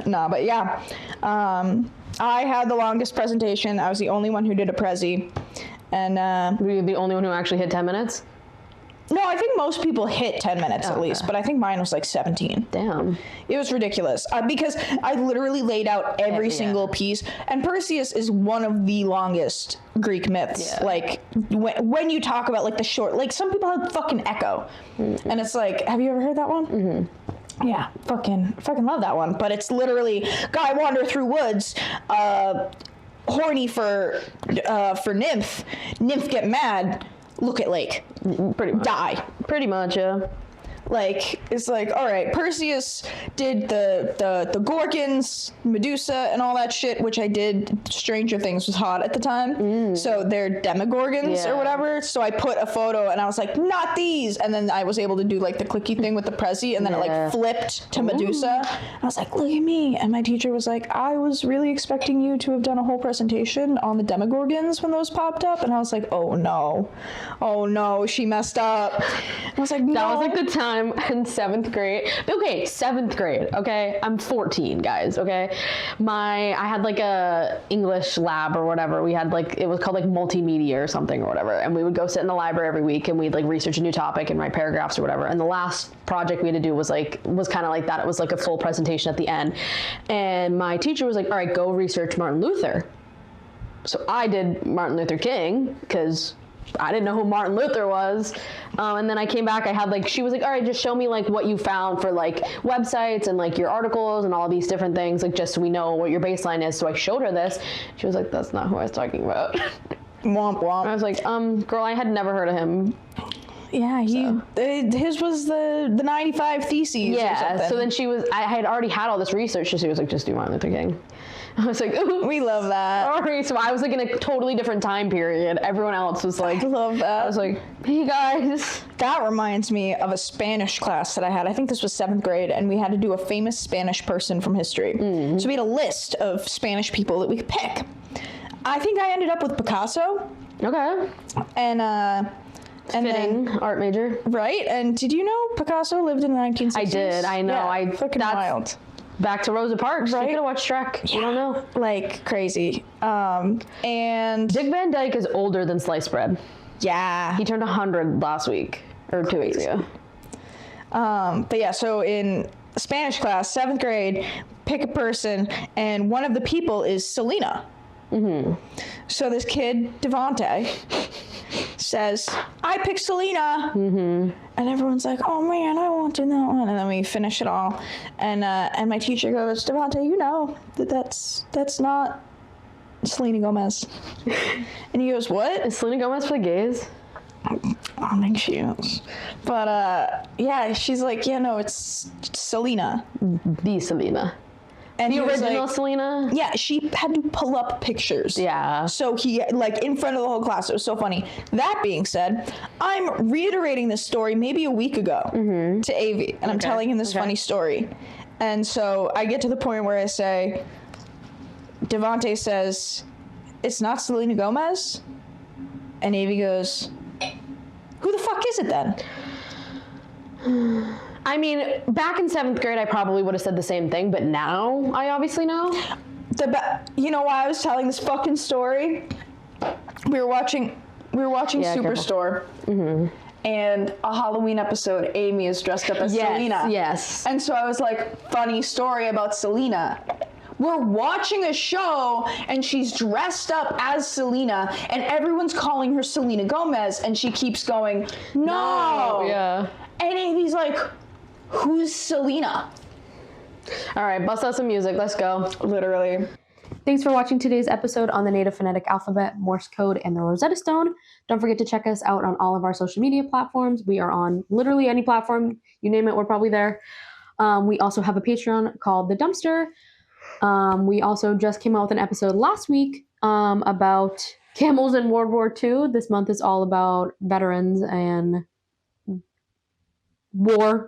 No, but yeah. I had the longest presentation. I was the only one who did a Prezi. And were you the only one who actually hit 10 minutes? No, I think most people hit 10 minutes at least, but I think mine was like 17. Damn. It was ridiculous because I literally laid out every single piece. And Perseus is one of the longest Greek myths. Yeah. Like when you talk about like the short, like some people have fucking Echo. And it's like, have you ever heard that one? Yeah, fucking love that one. But it's literally guy wander through woods, horny for nymph get mad, look at lake, pretty much. Die. Pretty much, yeah. Like, it's like, all right, Perseus did the Gorgons, Medusa, and all that shit, which I did. Stranger Things was hot at the time. So they're demogorgons or whatever. So I put a photo and I was like, not these. And then I was able to do like the clicky thing with the Prezi, and then it like flipped to Medusa. And I was like, look at me. And my teacher was like, I was really expecting you to have done a whole presentation on the demogorgons when those popped up. And I was like, oh no, she messed up. I was like, no. That was like the time in 7th grade. Okay, 7th grade. Okay, I'm 14, guys. Okay, I had like a English lab or whatever. We had like, it was called like multimedia or something or whatever, and we would go sit in the library every week and we'd like research a new topic and write paragraphs or whatever. And the last project we had to do was kind of like that. It was like a full presentation at the end, and my teacher was like, all right, go research Martin Luther. So I did Martin Luther King because I didn't know who Martin Luther was. And then I came back, she was like, all right, just show me like what you found for like websites and like your articles and all these different things, like just so we know what your baseline is. So I showed her this. She was like, that's not who I was talking about. Womp womp. I was like, girl, I had never heard of him. Yeah, his was the 95 Theses or something. So then I had already had all this research, so she was like, just do Martin Luther King. I was like, ooh. We love that. All right, so I was like in a totally different time period. Everyone else was like, I love that. I was like, hey guys. That reminds me of a Spanish class that I had. I think this was 7th grade, and we had to do a famous Spanish person from history. So we had a list of Spanish people that we could pick. I think I ended up with Picasso. Okay. And Fitting then, art major. right? And did you know Picasso lived in the 1960s? I did. I know. Yeah, fucking wild. Back to Rosa Parks. Right? You could have watched Shrek. Yeah. You don't know. Like crazy. And Dick Van Dyke is older than sliced bread. yeah. He turned 100 last week or 2 weeks ago. But yeah, so in Spanish class, 7th grade, pick a person, and one of the people is Selena. So this kid, Devante, says, I picked Selena. And everyone's like, oh man, I want to know. And then we finish it all. And my teacher goes, Devante, you know that's not Selena Gomez. And he goes, what? Is Selena Gomez for the gays? I don't think she is. But yeah, she's like, yeah, no, it's Selena. The Selena. And The he was original like, Selena? yeah, she had to pull up pictures. Yeah. So he, like, in front of the whole class. It was so funny. That being said, I'm reiterating this story maybe a week ago to Avi, and I'm telling him this funny story. And so I get to the point where I say, Devante says, it's not Selena Gomez? And Avi goes, who the fuck is it then? I mean, back in 7th grade, I probably would have said the same thing, but now I obviously know. You know why I was telling this fucking story? We were watching Superstore, and a Halloween episode, Amy is dressed up as Selena. Yes. And so I was like, funny story about Selena. We're watching a show, and she's dressed up as Selena, and everyone's calling her Selena Gomez, and she keeps going, no. Yeah. And Amy's like, who's Selena? All right, bust out some music. Let's go. Literally. Thanks for watching today's episode on the NATO Phonetic Alphabet, Morse code, and the Rosetta Stone. Don't forget to check us out on all of our social media platforms. We are on literally any platform. You name it, we're probably there. We also have a Patreon called The Dumpster. We also just came out with an episode last week about camels in World War II. This month is all about veterans and war.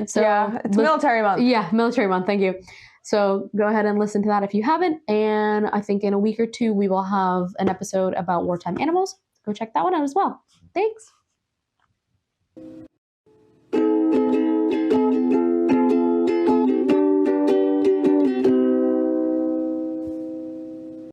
So yeah, it's military month. Yeah, military month. Thank you. So go ahead and listen to that if you haven't. And I think in a week or two, we will have an episode about wartime animals. Go check that one out as well. Thanks.